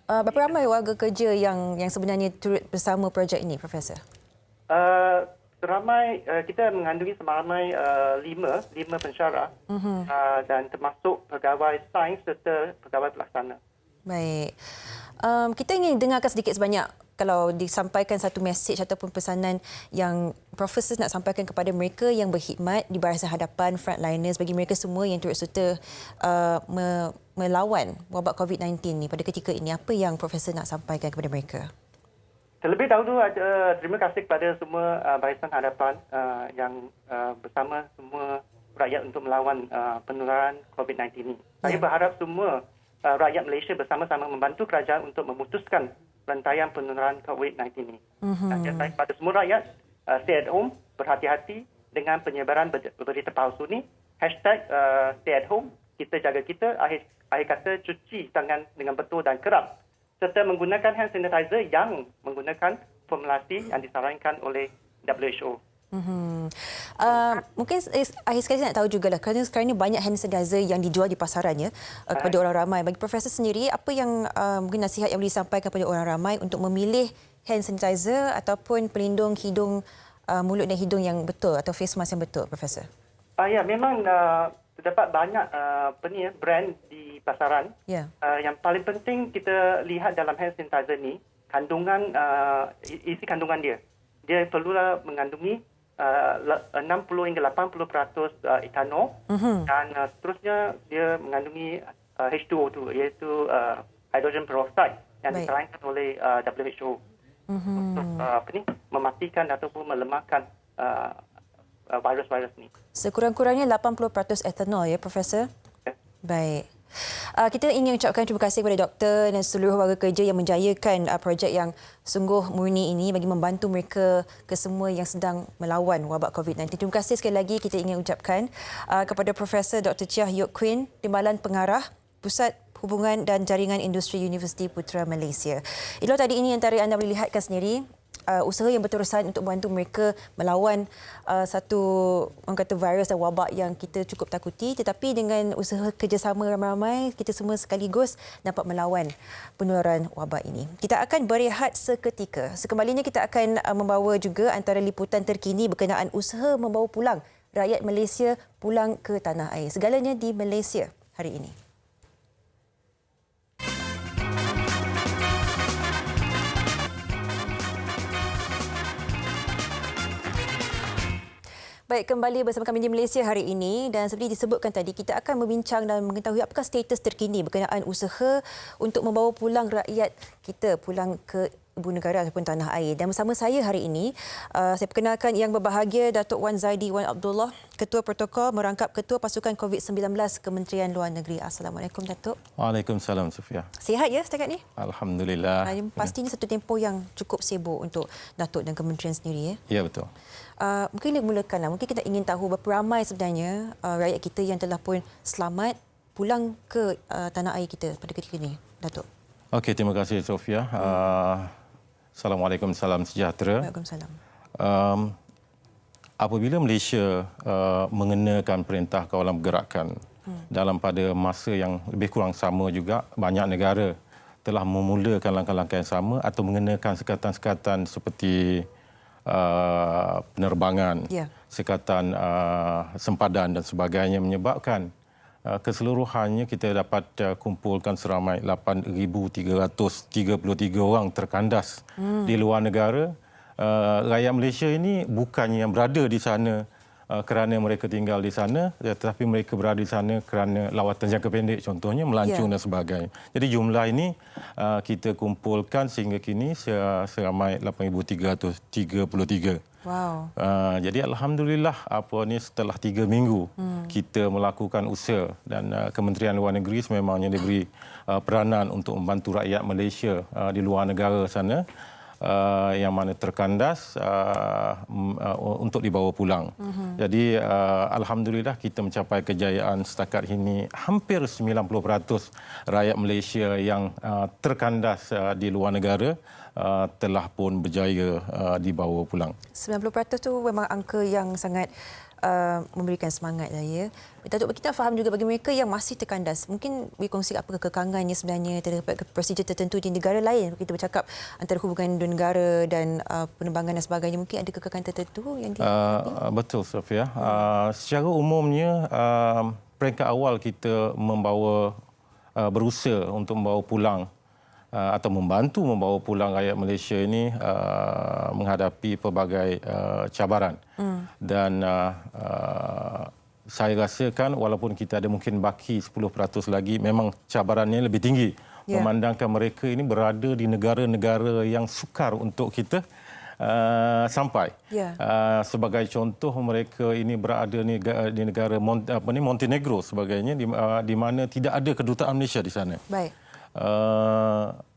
Berapa ramai warga kerja yang sebenarnya turut bersama projek ini, Profesor? Ramai, kita mengandungi seramai 5 pensyarah dan termasuk pegawai sains serta pegawai pelaksana. Baik. Kita ingin dengarkan sedikit sebanyak kalau disampaikan satu mesej ataupun pesanan yang Profesor nak sampaikan kepada mereka yang berkhidmat di barisan hadapan, frontliners, bagi mereka semua yang turut serta melawan wabak COVID-19 ni pada ketika ini, apa yang Profesor nak sampaikan kepada mereka? Terlebih dahulu, terima kasih kepada semua barisan hadapan yang bersama semua rakyat untuk melawan penularan COVID-19 ini. Saya berharap semua rakyat Malaysia bersama-sama membantu kerajaan untuk memutuskan rantaian penularan COVID-19 ini. Saya kepada semua rakyat, stay at home, berhati-hati dengan penyebaran berita palsu ni. #stay at home, kita jaga kita, akhir kata cuci tangan dengan betul dan kerap. Serta menggunakan hand sanitizer yang menggunakan formulasi yang disarankan oleh WHO. Mungkin akhir sekali saya nak tahu jugalah, kerana sekarang ini banyak hand sanitizer yang dijual di pasaran ya, kepada orang ramai. Bagi Profesor sendiri, apa yang mungkin nasihat yang boleh disampaikan kepada orang ramai untuk memilih hand sanitizer ataupun pelindung hidung, mulut dan hidung yang betul atau face mask yang betul, Profesor? Ya, memang terdapat banyak brand di pasaran. Yang paling penting kita lihat dalam hand sanitizer ni, kandungan isi kandungan dia. Dia perlulah mengandungi 60 hingga 80% etanol dan seterusnya dia mengandungi H2O2 iaitu hidrogen peroxide yang disarankan oleh WHO untuk mematikan ataupun melemahkan virus-virus ni. Sekurang-kurangnya 80% etanol ya, Profesor? Baik. Kita ingin ucapkan terima kasih kepada doktor dan seluruh warga kerja yang menjayakan projek yang sungguh murni ini bagi membantu mereka kesemua yang sedang melawan wabak COVID-19. Terima kasih sekali lagi kita ingin ucapkan kepada Profesor Dr. Chia Yok Queen, Timbalan Pengarah Pusat Hubungan dan Jaringan Industri Universiti Putra Malaysia. Itulah tadi ini antara anda boleh lihatkan sendiri. Usaha yang berterusan untuk membantu mereka melawan satu orang kata virus dan wabak yang kita cukup takuti, tetapi dengan usaha kerjasama ramai-ramai kita semua sekaligus dapat melawan penularan wabak ini. Kita akan berehat seketika. Sekembalinya kita akan membawa juga antara liputan terkini berkenaan usaha membawa pulang rakyat Malaysia pulang ke tanah air. Segalanya di Malaysia hari ini. Baik, kembali bersama kami di Malaysia hari ini dan seperti disebutkan tadi, kita akan membincang dan mengetahui apakah status terkini berkenaan usaha untuk membawa pulang rakyat kita pulang ke ibu negara ataupun tanah air. Dan bersama saya hari ini, saya perkenalkan yang berbahagia Datuk Wan Zaidi Wan Abdullah, Ketua Protokol Merangkap Ketua Pasukan COVID-19 Kementerian Luar Negeri. Assalamualaikum Datuk. Waalaikumsalam Sofia. Sihat ya setakat ni? Alhamdulillah. Pastinya satu tempoh yang cukup sibuk untuk Datuk dan Kementerian sendiri ya? Ya, betul. Mungkin dimulakanlah. Mungkin kita ingin tahu berapa ramai sebenarnya rakyat kita yang telah pun selamat pulang ke tanah air kita pada ketika ini, Datuk. Okey, terima kasih Sofia. Assalamualaikum, salam sejahtera. Waalaikumsalam. Apabila Malaysia mengenakan perintah kawalan pergerakan dalam pada masa yang lebih kurang sama juga, banyak negara telah memulakan langkah-langkah yang sama atau mengenakan sekatan-sekatan seperti penerbangan, sekatan sempadan dan sebagainya, menyebabkan keseluruhannya kita dapat kumpulkan seramai 8,333 orang terkandas di luar negara. Rakyat Malaysia ini bukannya yang berada di sana kerana mereka tinggal di sana, tetapi mereka berada di sana kerana lawatan jangka pendek, contohnya melancong dan sebagainya. Jadi jumlah ini kita kumpulkan sehingga kini seramai 8,333. Wow. Jadi alhamdulillah setelah 3 minggu kita melakukan usaha dan Kementerian Luar Negeri sememangnya diberi peranan untuk membantu rakyat Malaysia di luar negara sana yang mana terkandas untuk dibawa pulang. Jadi alhamdulillah kita mencapai kejayaan setakat ini hampir 90% rakyat Malaysia yang terkandas di luar negara telah pun berjaya dibawa pulang. 90% tu memang angka yang sangat memberikan semangat saya. Datuk, kita faham juga bagi mereka yang masih terkandas, mungkin berkongsi apa kekangannya sebenarnya terdapat prosedur tertentu di negara lain. Kita bercakap antara hubungan dua negara dan penerbangan dan sebagainya, mungkin ada kekangan tertentu yang betul Sofia. Secara umumnya peringkat awal kita berusaha untuk membawa pulang atau membantu membawa pulang rakyat Malaysia ini menghadapi pelbagai cabaran. Dan saya rasakan walaupun kita ada mungkin baki 10% lagi, memang cabarannya lebih tinggi. Memandangkan mereka ini berada di negara-negara yang sukar untuk kita sampai. Sebagai contoh, mereka ini berada di negara Montenegro sebagainya, di mana tidak ada kedutaan Malaysia di sana. Baik.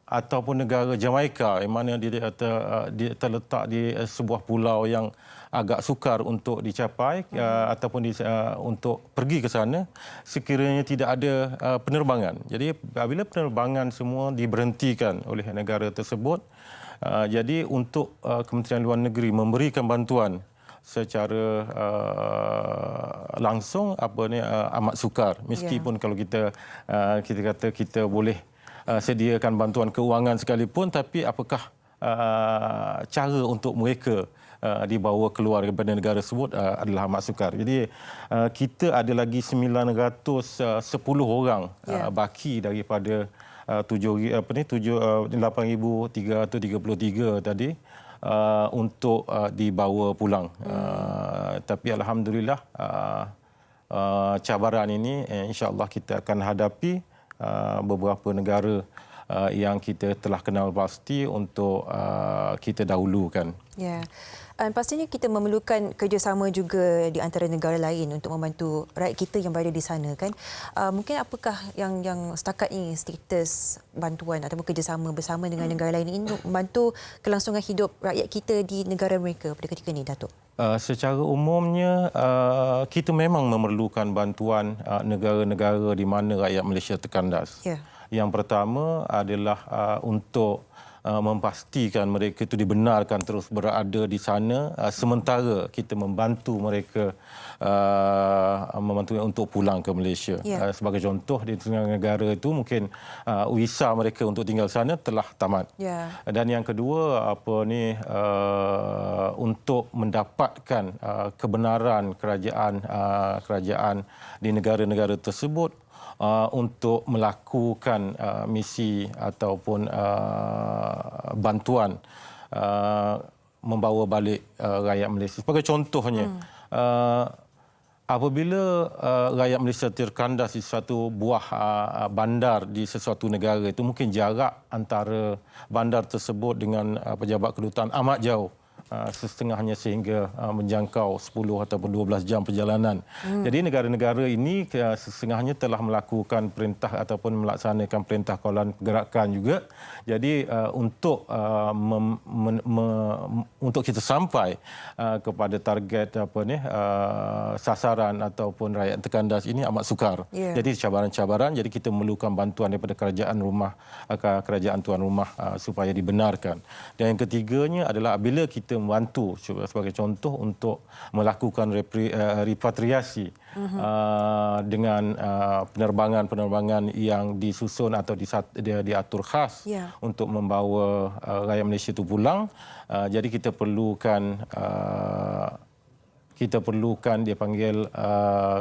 Ataupun negara Jamaika yang mana dia terletak di sebuah pulau yang agak sukar untuk dicapai ataupun untuk pergi ke sana sekiranya tidak ada penerbangan. Jadi apabila penerbangan semua diberhentikan oleh negara tersebut, jadi untuk Kementerian Luar Negeri memberikan bantuan secara langsung amat sukar, meskipun kalau kita kata kita boleh sediakan bantuan keuangan sekalipun, tapi apakah cara untuk mereka dibawa keluar daripada negara tersebut adalah amat sukar. Jadi kita ada lagi 910 orang baki daripada 8,333 tadi untuk dibawa pulang. Tapi alhamdulillah cabaran ini insya-Allah kita akan hadapi. Beberapa negara yang kita telah kenal pasti untuk kita dahulukan. Ya. Pastinya kita memerlukan kerjasama juga di antara negara lain untuk membantu rakyat kita yang berada di sana kan. Mungkin apakah yang setakat ini status bantuan ataupun kerjasama bersama dengan negara lain ini untuk membantu kelangsungan hidup rakyat kita di negara mereka pada ketika ini, Datuk? Secara umumnya kita memang memerlukan bantuan negara-negara di mana rakyat Malaysia terkandas. Ya. Yang pertama adalah untuk memastikan mereka itu dibenarkan terus berada di sana sementara kita membantu mereka untuk pulang ke Malaysia. Yeah. Sebagai contoh di tengah negara itu mungkin visa mereka untuk tinggal sana telah tamat. Yeah. Dan yang kedua untuk mendapatkan kebenaran kerajaan di negara-negara tersebut untuk melakukan misi ataupun bantuan membawa balik rakyat Malaysia. Sebagai contohnya, apabila rakyat Malaysia terkandas di satu buah bandar di sesuatu negara, itu mungkin jarak antara bandar tersebut dengan pejabat kedutaan amat jauh. Setengahnya sehingga menjangkau 10 ataupun 12 jam perjalanan. Jadi negara-negara ini setengahnya telah melakukan perintah ataupun melaksanakan perintah kawalan pergerakan juga. Jadi untuk untuk kita sampai kepada target sasaran ataupun rakyat terkandas ini amat sukar. Yeah. Jadi cabaran-cabaran, jadi kita memerlukan bantuan daripada kerajaan tuan rumah supaya dibenarkan. Dan yang ketiganya adalah bila kita membantu sebagai contoh untuk melakukan repatriasi dengan penerbangan-penerbangan yang disusun atau diatur khas untuk membawa rakyat Malaysia itu pulang. Jadi kita perlukan dia panggil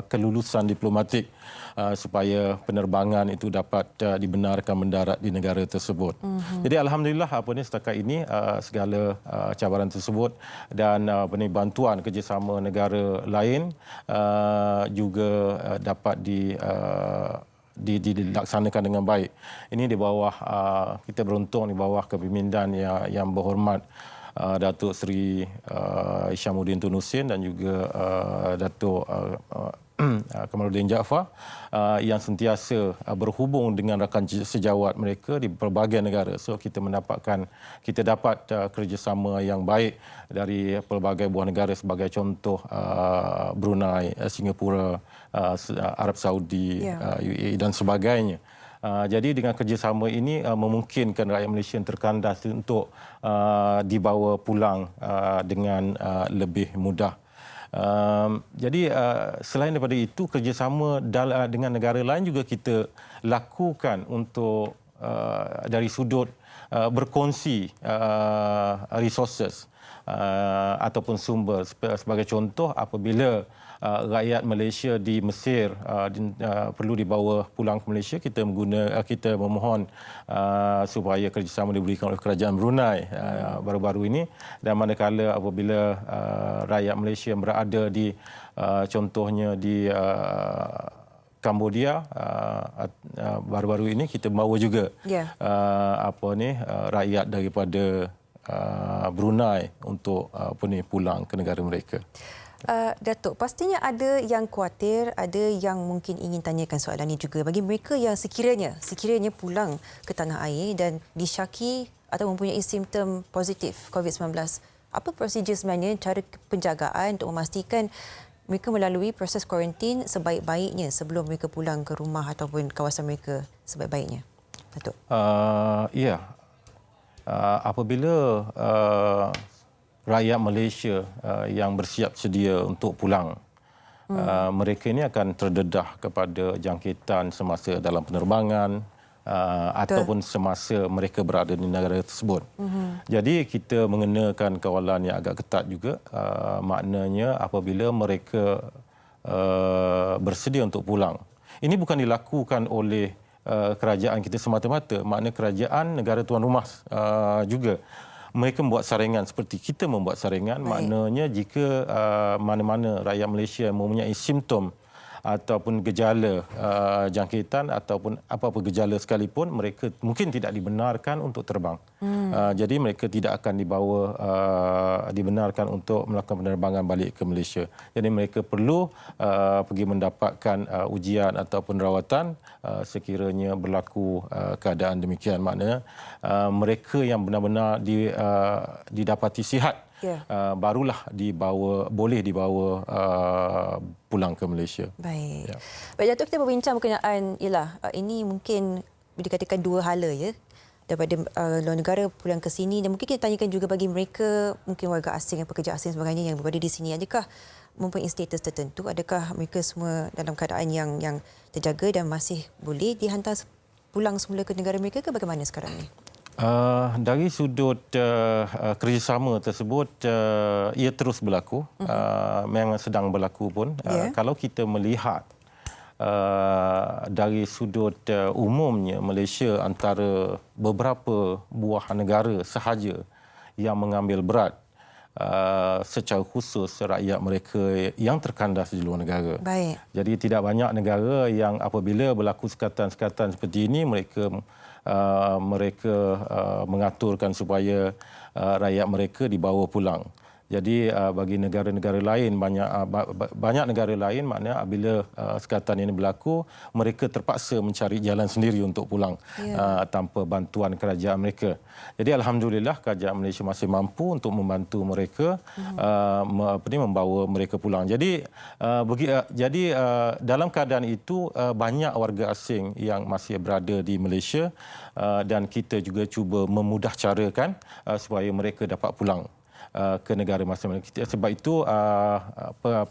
kelulusan diplomatik supaya penerbangan itu dapat dibenarkan mendarat di negara tersebut. Jadi alhamdulillah setakat ini segala cabaran tersebut dan bantuan kerjasama negara lain juga dapat dilaksanakan dengan baik. Ini di bawah kita beruntung di bawah kepimpinan yang berhormat Datuk Seri Isyamuddin Tun Hussein dan juga Datuk Kamaluddin Jaafar yang sentiasa berhubung dengan rakan sejawat mereka di pelbagai negara. So kita dapat kerjasama yang baik dari pelbagai buah negara sebagai contoh Brunei, Singapura, Arab Saudi, UAE dan sebagainya. Jadi dengan kerjasama ini memungkinkan rakyat Malaysia yang terkandas untuk dibawa pulang dengan lebih mudah. Jadi selain daripada itu, kerjasama dengan negara lain juga kita lakukan untuk dari sudut berkongsi resources ataupun sumber. Sebagai contoh, apabila rakyat Malaysia di Mesir perlu dibawa pulang ke Malaysia, kita memohon supaya kerjasama diberikan oleh kerajaan Brunei baru-baru ini. Dan manakala apabila rakyat Malaysia yang berada di contohnya di Cambodia baru-baru ini kita membawa juga rakyat daripada Brunei untuk pulang ke negara mereka. Datuk, pastinya ada yang khawatir, ada yang mungkin ingin tanyakan soalan ini juga. Bagi mereka yang sekiranya pulang ke tanah air dan disyaki atau mempunyai simptom positif COVID-19, apa prosedur sebenarnya, cara penjagaan untuk memastikan mereka melalui proses kuarantin sebaik-baiknya sebelum mereka pulang ke rumah ataupun kawasan mereka sebaik-baiknya? Datuk. Apabila rakyat Malaysia yang bersiap sedia untuk pulang, mereka ini akan terdedah kepada jangkitan semasa dalam penerbangan ataupun semasa mereka berada di negara tersebut. Jadi kita mengenakan kawalan yang agak ketat juga, maknanya apabila mereka bersedia untuk pulang. Ini bukan dilakukan oleh kerajaan kita semata-mata, makna kerajaan negara tuan rumah juga. Mereka membuat saringan seperti kita membuat saringan. Maknanya jika mana-mana rakyat Malaysia mempunyai simptom ataupun gejala jangkitan ataupun apa-apa gejala sekalipun, mereka mungkin tidak dibenarkan untuk terbang. Jadi mereka tidak akan dibenarkan untuk melakukan penerbangan balik ke Malaysia. Jadi mereka perlu pergi mendapatkan ujian ataupun rawatan sekiranya berlaku keadaan demikian. Maknanya mereka yang benar-benar didapati sihat, barulah boleh dibawa pulang ke Malaysia. Baik. Baik, Datuk, kita berbincang berkenaan ini mungkin dikatakan dua hala daripada luar negara pulang ke sini, dan mungkin kita tanyakan juga bagi mereka mungkin warga asing, pekerja asing sebagainya yang berada di sini, adakah mempunyai status tertentu, adakah mereka semua dalam keadaan yang terjaga dan masih boleh dihantar pulang semula ke negara mereka ke bagaimana sekarang ni? Dari sudut kerjasama tersebut, ia terus berlaku, memang sedang berlaku pun. Kalau kita melihat dari sudut umumnya, Malaysia antara beberapa buah negara sahaja yang mengambil berat secara khusus rakyat mereka yang terkandas di luar negara. Baik. Jadi tidak banyak negara yang apabila berlaku sekatan-sekatan seperti ini, mereka mengaturkan supaya rakyat mereka dibawa pulang. Jadi bagi negara-negara lain, banyak negara lain, maknanya apabila sekatan ini berlaku, mereka terpaksa mencari jalan sendiri untuk pulang tanpa bantuan kerajaan mereka. Jadi alhamdulillah kerajaan Malaysia masih mampu untuk membantu mereka membawa mereka pulang. Jadi dalam keadaan itu banyak warga asing yang masih berada di Malaysia, dan kita juga cuba memudah carakan supaya mereka dapat pulang ke negara masing-masing. Sebab itu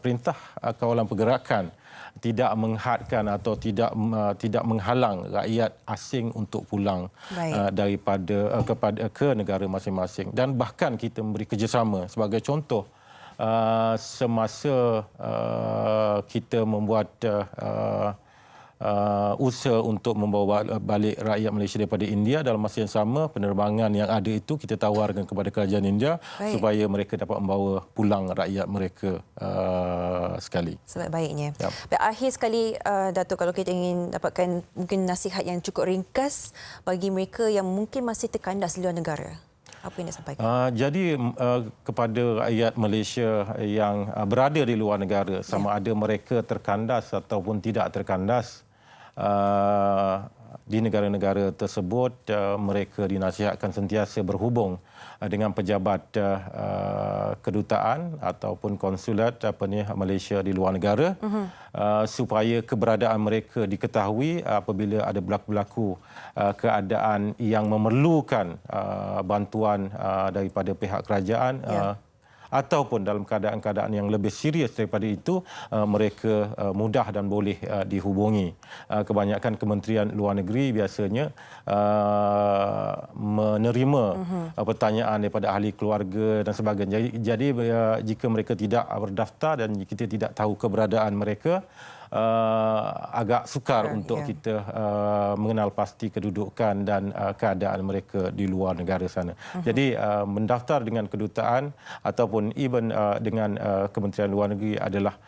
Perintah Kawalan Pergerakan tidak menghadkan atau tidak menghalang rakyat asing untuk pulang ke negara masing-masing, dan bahkan kita memberi kerjasama. Sebagai contoh, semasa kita membuat usaha untuk membawa balik rakyat Malaysia daripada India, dalam masa yang sama penerbangan yang ada itu kita tawarkan kepada kerajaan India supaya mereka dapat membawa pulang rakyat mereka sekali. Sebaik-baiknya. Akhir sekali, Datuk, kalau kita ingin dapatkan mungkin nasihat yang cukup ringkas bagi mereka yang mungkin masih terkandas di luar negara, apa yang nak sampaikan? Jadi kepada rakyat Malaysia yang berada di luar negara, sama ada mereka terkandas ataupun tidak terkandas, di negara-negara tersebut, mereka dinasihatkan sentiasa berhubung dengan pejabat kedutaan ataupun konsulat Malaysia di luar negara, supaya keberadaan mereka diketahui apabila ada berlaku keadaan yang memerlukan bantuan daripada pihak kerajaan. Ataupun dalam keadaan-keadaan yang lebih serius daripada itu, mereka mudah dan boleh dihubungi. Kebanyakan Kementerian Luar Negeri biasanya menerima pertanyaan daripada ahli keluarga dan sebagainya. Jadi jika mereka tidak berdaftar dan kita tidak tahu keberadaan mereka, agak sukar untuk kita mengenal pasti kedudukan dan keadaan mereka di luar negara sana. Jadi mendaftar dengan kedutaan ataupun even dengan Kementerian Luar Negeri adalah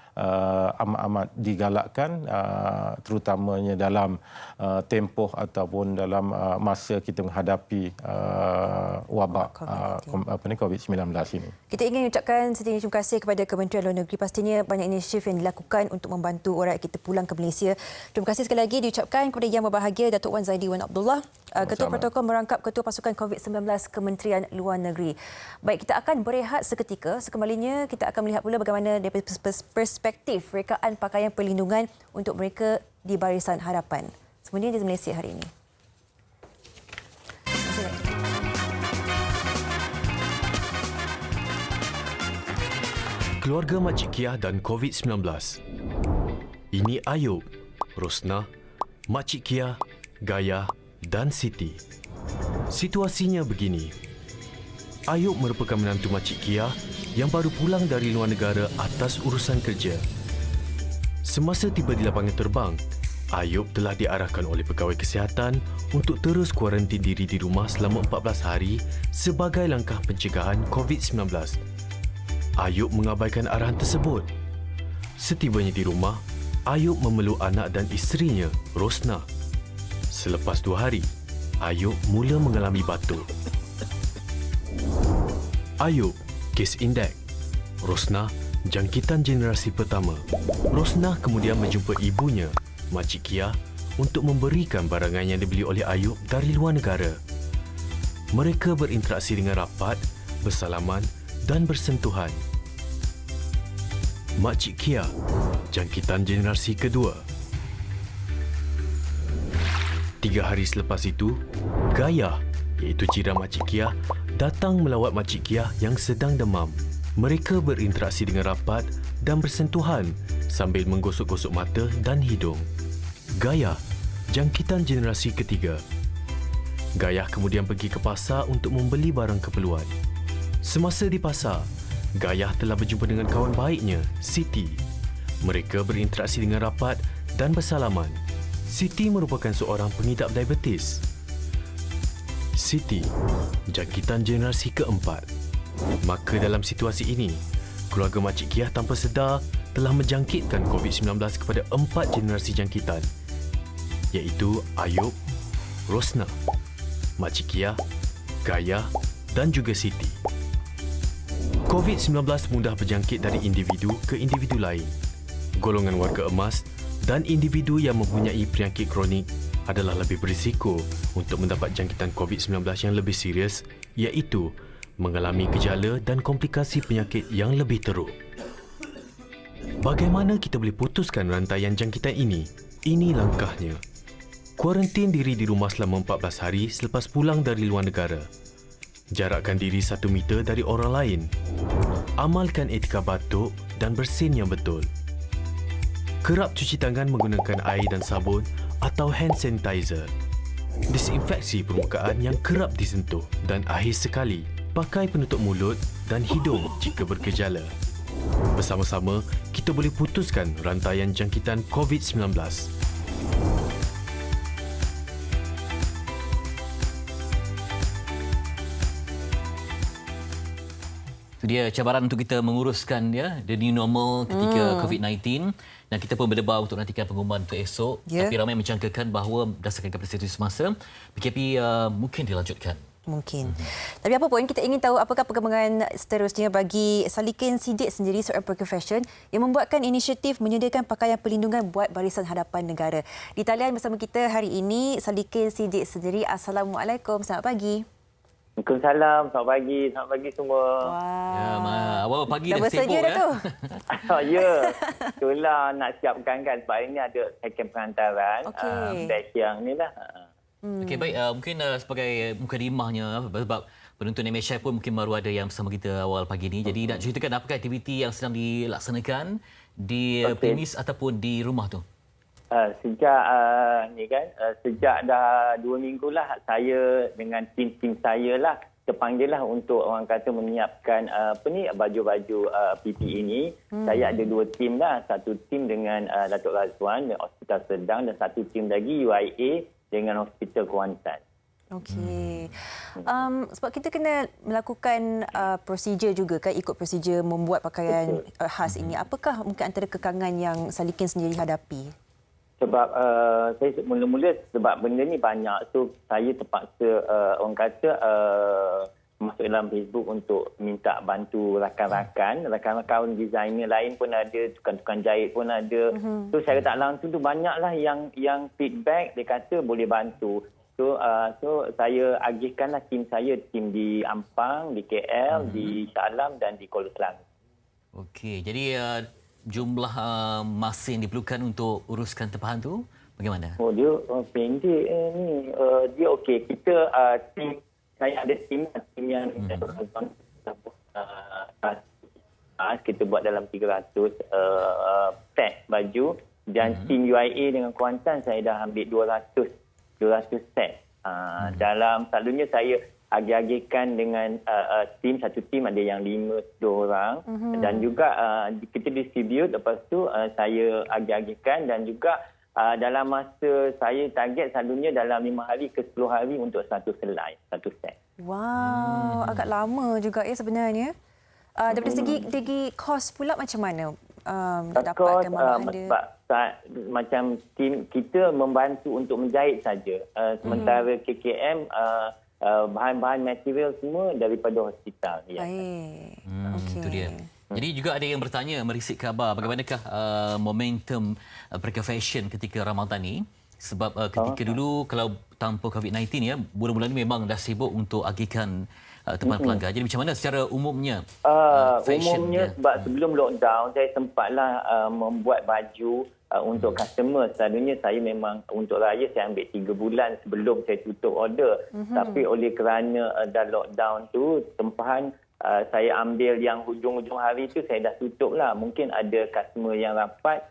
amat-amat digalakkan, terutamanya dalam tempoh ataupun dalam masa kita menghadapi wabak COVID-19 ini. Kita ingin ucapkan setinggi terima kasih kepada Kementerian Luar Negeri. Pastinya banyak inisiatif yang dilakukan untuk membantu orang kita pulang ke Malaysia. Terima kasih sekali lagi diucapkan kepada Yang Berbahagia Datuk Wan Zaidi Wan Abdullah, Ketua Protokol Merangkap Ketua Pasukan COVID-19 Kementerian Luar Negeri. Baik, kita akan berehat seketika. Sekembalinya kita akan melihat pula bagaimana dari perspektif rekaan pakaian perlindungan untuk mereka di Barisan Harapan. Semuanya di Malaysia hari ini. Keluarga Makcik Kiah dan COVID-19. Ini Ayub, Rosna, Makcik Kiah, Gaya dan Siti. Situasinya begini. Ayub merupakan menantu Makcik Kiah yang baru pulang dari luar negara atas urusan kerja. Semasa tiba di lapangan terbang, Ayub telah diarahkan oleh pegawai kesihatan untuk terus kuarantin diri di rumah selama 14 hari sebagai langkah pencegahan COVID-19. Ayub mengabaikan arahan tersebut. Setibanya di rumah, Ayub memeluk anak dan isterinya, Rosnah. Selepas 2 hari, Ayub mula mengalami batuk. Ayub, kes indeks. Rosnah, jangkitan generasi pertama. Rosnah kemudian menjumpa ibunya, Makcik Kia, untuk memberikan barangan yang dibeli oleh Ayub dari luar negara. Mereka berinteraksi dengan rapat, bersalaman dan bersentuhan. Makcik Kia, jangkitan generasi kedua. 3 hari selepas itu, Gayah, iaitu jiran Makcik Kia, datang melawat Makcik Kia yang sedang demam. Mereka berinteraksi dengan rapat dan bersentuhan sambil menggosok-gosok mata dan hidung. Gayah, jangkitan generasi ketiga. Gayah kemudian pergi ke pasar untuk membeli barang keperluan. Semasa di pasar, Gayah telah berjumpa dengan kawan baiknya, Siti. Mereka berinteraksi dengan rapat dan bersalaman. Siti merupakan seorang pengidap diabetes. Siti, jangkitan generasi keempat. Maka dalam situasi ini, keluarga Makcik Kia tanpa sedar telah menjangkitkan COVID-19 kepada 4 generasi jangkitan, iaitu Ayub, Rosnah, Makcik Kia, Gayah dan juga Siti. COVID-19 mudah berjangkit dari individu ke individu lain. Golongan warga emas dan individu yang mempunyai penyakit kronik adalah lebih berisiko untuk mendapat jangkitan COVID-19 yang lebih serius, iaitu mengalami gejala dan komplikasi penyakit yang lebih teruk. Bagaimana kita boleh putuskan rantaian jangkitan ini? Ini langkahnya. Kuarantin diri di rumah selama 14 hari selepas pulang dari luar negara. Jarakkan diri 1 meter dari orang lain. Amalkan etika batuk dan bersin yang betul. Kerap cuci tangan menggunakan air dan sabun atau hand sanitizer. Disinfeksi permukaan yang kerap disentuh dan akhir sekali, pakai penutup mulut dan hidung jika bergejala. Bersama-sama, kita boleh putuskan rantaian jangkitan COVID-19. Itu dia cabaran untuk kita menguruskan the new normal ketika COVID-19, dan kita pun berdebar untuk nantikan pengumuman untuk esok. Tapi ramai mencangkakan bahawa berdasarkan kapasiti semasa, PKP mungkin dilanjutkan. Mungkin. Tapi apa pun, kita ingin tahu apakah perkembangan seterusnya bagi Salikin Siddiq sendiri, seorang pelaku fashion yang membuatkan inisiatif menyediakan pakaian perlindungan buat barisan hadapan negara. Di talian bersama kita hari ini, Salikin Siddiq sendiri. Assalamualaikum, selamat pagi. Waalaikumsalam, selamat pagi semua. Wow. Ya, awal pagi dah sibuk ya. Tu. Ya, itulah nak siapkan kan sebab ini ada second perantaran. Batch yang ni lah. Okey, baik. Mungkin sebagai mukadimahnya, sebab penonton MHI pun mungkin baru ada yang bersama kita awal pagi ini. Jadi nak ceritakan apakah aktiviti yang sedang dilaksanakan di premis ataupun di rumah tu? Sejak dah 2 minggu lah saya dengan tim saya lah terpanggil lah untuk orang kata menyiapkan baju-baju PPE ini. Saya ada 2 tim lah, satu tim dengan Datuk Razwan dengan Hospital Sedang dan satu tim lagi UIA dengan Hospital Kuantan. Okey. Sebab kita kena melakukan prosedur juga kan, ikut prosedur membuat pakaian khas ini. Apakah mungkin antara kekangan yang Salikin sendiri hadapi? Sebab saya mula-mula sebab benda ni banyak, so saya terpaksa orang kata masuk dalam Facebook untuk minta bantu rakan-rakan designer lain pun ada, tukang-tukang jahit pun ada. So saya tak langsung tu banyaklah yang feedback, dia kata boleh bantu. So saya agihkanlah tim saya, tim di Ampang, di KL, di Shah Alam dan di Kuala Selangor. Okey, jadi jumlah masa yang diperlukan untuk uruskan tempahan tu bagaimana? Oh, dia pendek ni. Dia okey. Kita tim, saya ada tim yang kita buat dalam 300 set baju, dan tim UIA dengan Kuantan saya dah ambil 200 set. Dalam selalunya saya agih-agihkan dengan tim, satu tim ada yang 5 orang, dan juga kita distribute, lepas tu saya agih-agihkan, dan juga dalam masa saya target selalunya dalam 5 hari ke 10 hari untuk satu selai, satu set. Wow, agak lama juga ya sebenarnya. Daripada segi kos pula macam mana? Dapatkan bahan dia? macam tim kita membantu untuk menjahit saja. Sementara KKM bahan-bahan material semua daripada hospital. Ya. Itu dia. Jadi juga ada yang bertanya, merisik khabar bagaimanakah momentum Perika Fashion ketika Ramadan ni? Sebab ketika dulu kalau tanpa COVID-19 ya, bulan-bulan ni memang dah sibuk untuk agihkan tempat pelanggan. Jadi macam mana secara umumnya? Umumnya sebab sebelum lockdown saya sempatlah membuat baju untuk customer. Selalunya saya memang untuk raya saya ambil 3 bulan sebelum saya tutup order. Tapi oleh kerana dah lockdown tu tempahan saya ambil yang hujung-hujung hari tu saya dah tutup lah. Mungkin ada customer yang rapat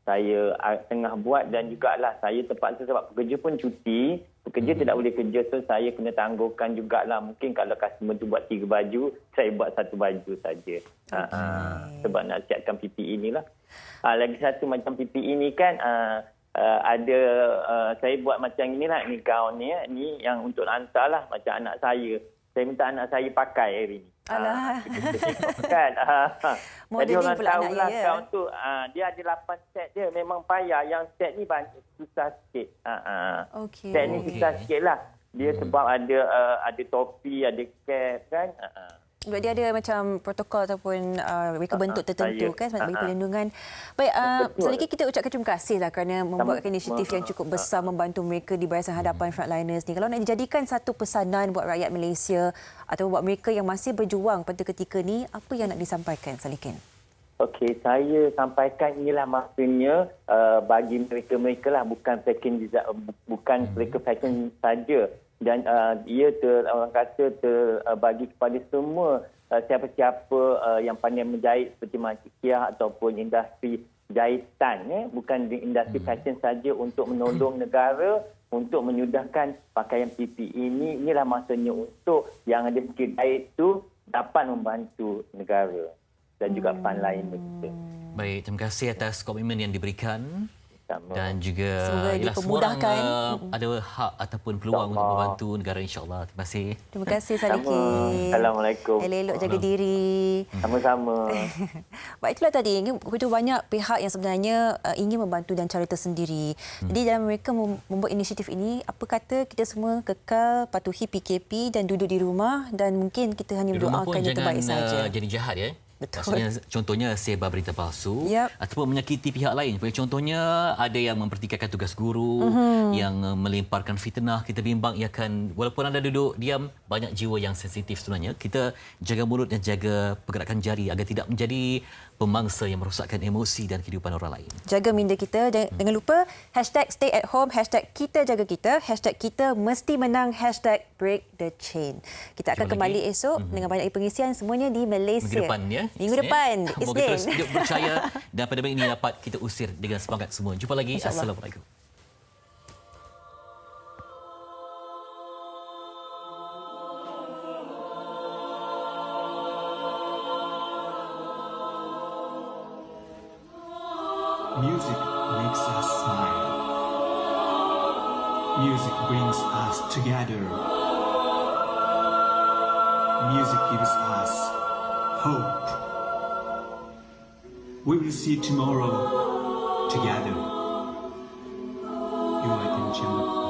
saya tengah buat dan jugalah saya terpaksa sebab pekerja pun cuti. Pekerja tidak boleh kerja, so saya kena tangguhkan jugalah. Mungkin kalau customer tu buat 3 baju, saya buat 1 baju saja. Sebab nak siapkan PPE ni lah. Lagi satu macam PPE ni kan ada saya buat macam inilah, ni gaun ni, ni yang untuk hantar lah macam anak saya. Saya minta anak saya pakai hari ni. Alah. Kan? Jadi orang pula tahulah anaknya, kaun tu dia ada 8 set dia. Memang payah. Yang set ni banyak, susah sikit. Set ni susah sikit lah. Dia sebab ada topi, ada cap kan. Sebab dia ada macam protokol ataupun mereka bentuk tertentu kan sebab bagi perlindungan. Baik, sedikit kita ucapkan terima kasih lah kerana membuatkan inisiatif yang cukup besar membantu mereka di Barisan Hadapan Frontliners ni. Kalau nak dijadikan satu pesanan buat rakyat Malaysia atau buat mereka yang masih berjuang pada ketika ni, apa yang nak disampaikan, Salikin? Okey, saya sampaikan inilah maksudnya bagi mereka-mereka lah, bukan mereka fashion saja. Dan ia orang kata bagi kepada semua siapa-siapa yang pandai menjahit seperti Makcik Kia ataupun industri jahitan, bukan di industri fashion saja, untuk menolong negara untuk menyudahkan pakaian PPE ini. Inilah masanya untuk yang ada skill jahit itu dapat membantu negara dan juga fund lain begitu. Baik, terima kasih atas komitmen yang diberikan. Dan juga semua orang ada hak ataupun peluang untuk membantu negara, insya-Allah. Terima kasih. Terima kasih Salikin. Assalamualaikum. Elok jaga diri. Sama-sama. Baik, itulah tadi. Begitu banyak pihak yang sebenarnya ingin membantu dan cara tersendiri. Jadi dalam mereka membuat inisiatif ini, apa kata kita semua kekal patuhi PKP dan duduk di rumah, dan mungkin kita hanya berdoakan yang terbaik saja. Jadi jahat ya. Betul. Maksudnya, contohnya sebar berita palsu ataupun menyakiti pihak lain. Contohnya ada yang mempertikaikan tugas guru, yang melemparkan fitnah. Kita bimbang ia akan, walaupun anda duduk diam, banyak jiwa yang sensitif sebenarnya. Kita jaga mulut dan jaga pergerakan jari agar tidak menjadi pemangsa yang merosakkan emosi dan kehidupan orang lain. Jaga minda kita. Jangan lupa #stay at home, #kita jaga kita, #kita mesti menang, #break the chain. Kita akan kembali esok dengan banyak pengisian semuanya di Malaysia. Minggu depan ya. Minggu depan. Moga terus hidup percaya dan pandemik ini dapat kita usir dengan semangat semua. Jumpa lagi. Assalamualaikum. Music makes us smile. Music brings us together. Music gives us hope. We will see tomorrow together. Your attention.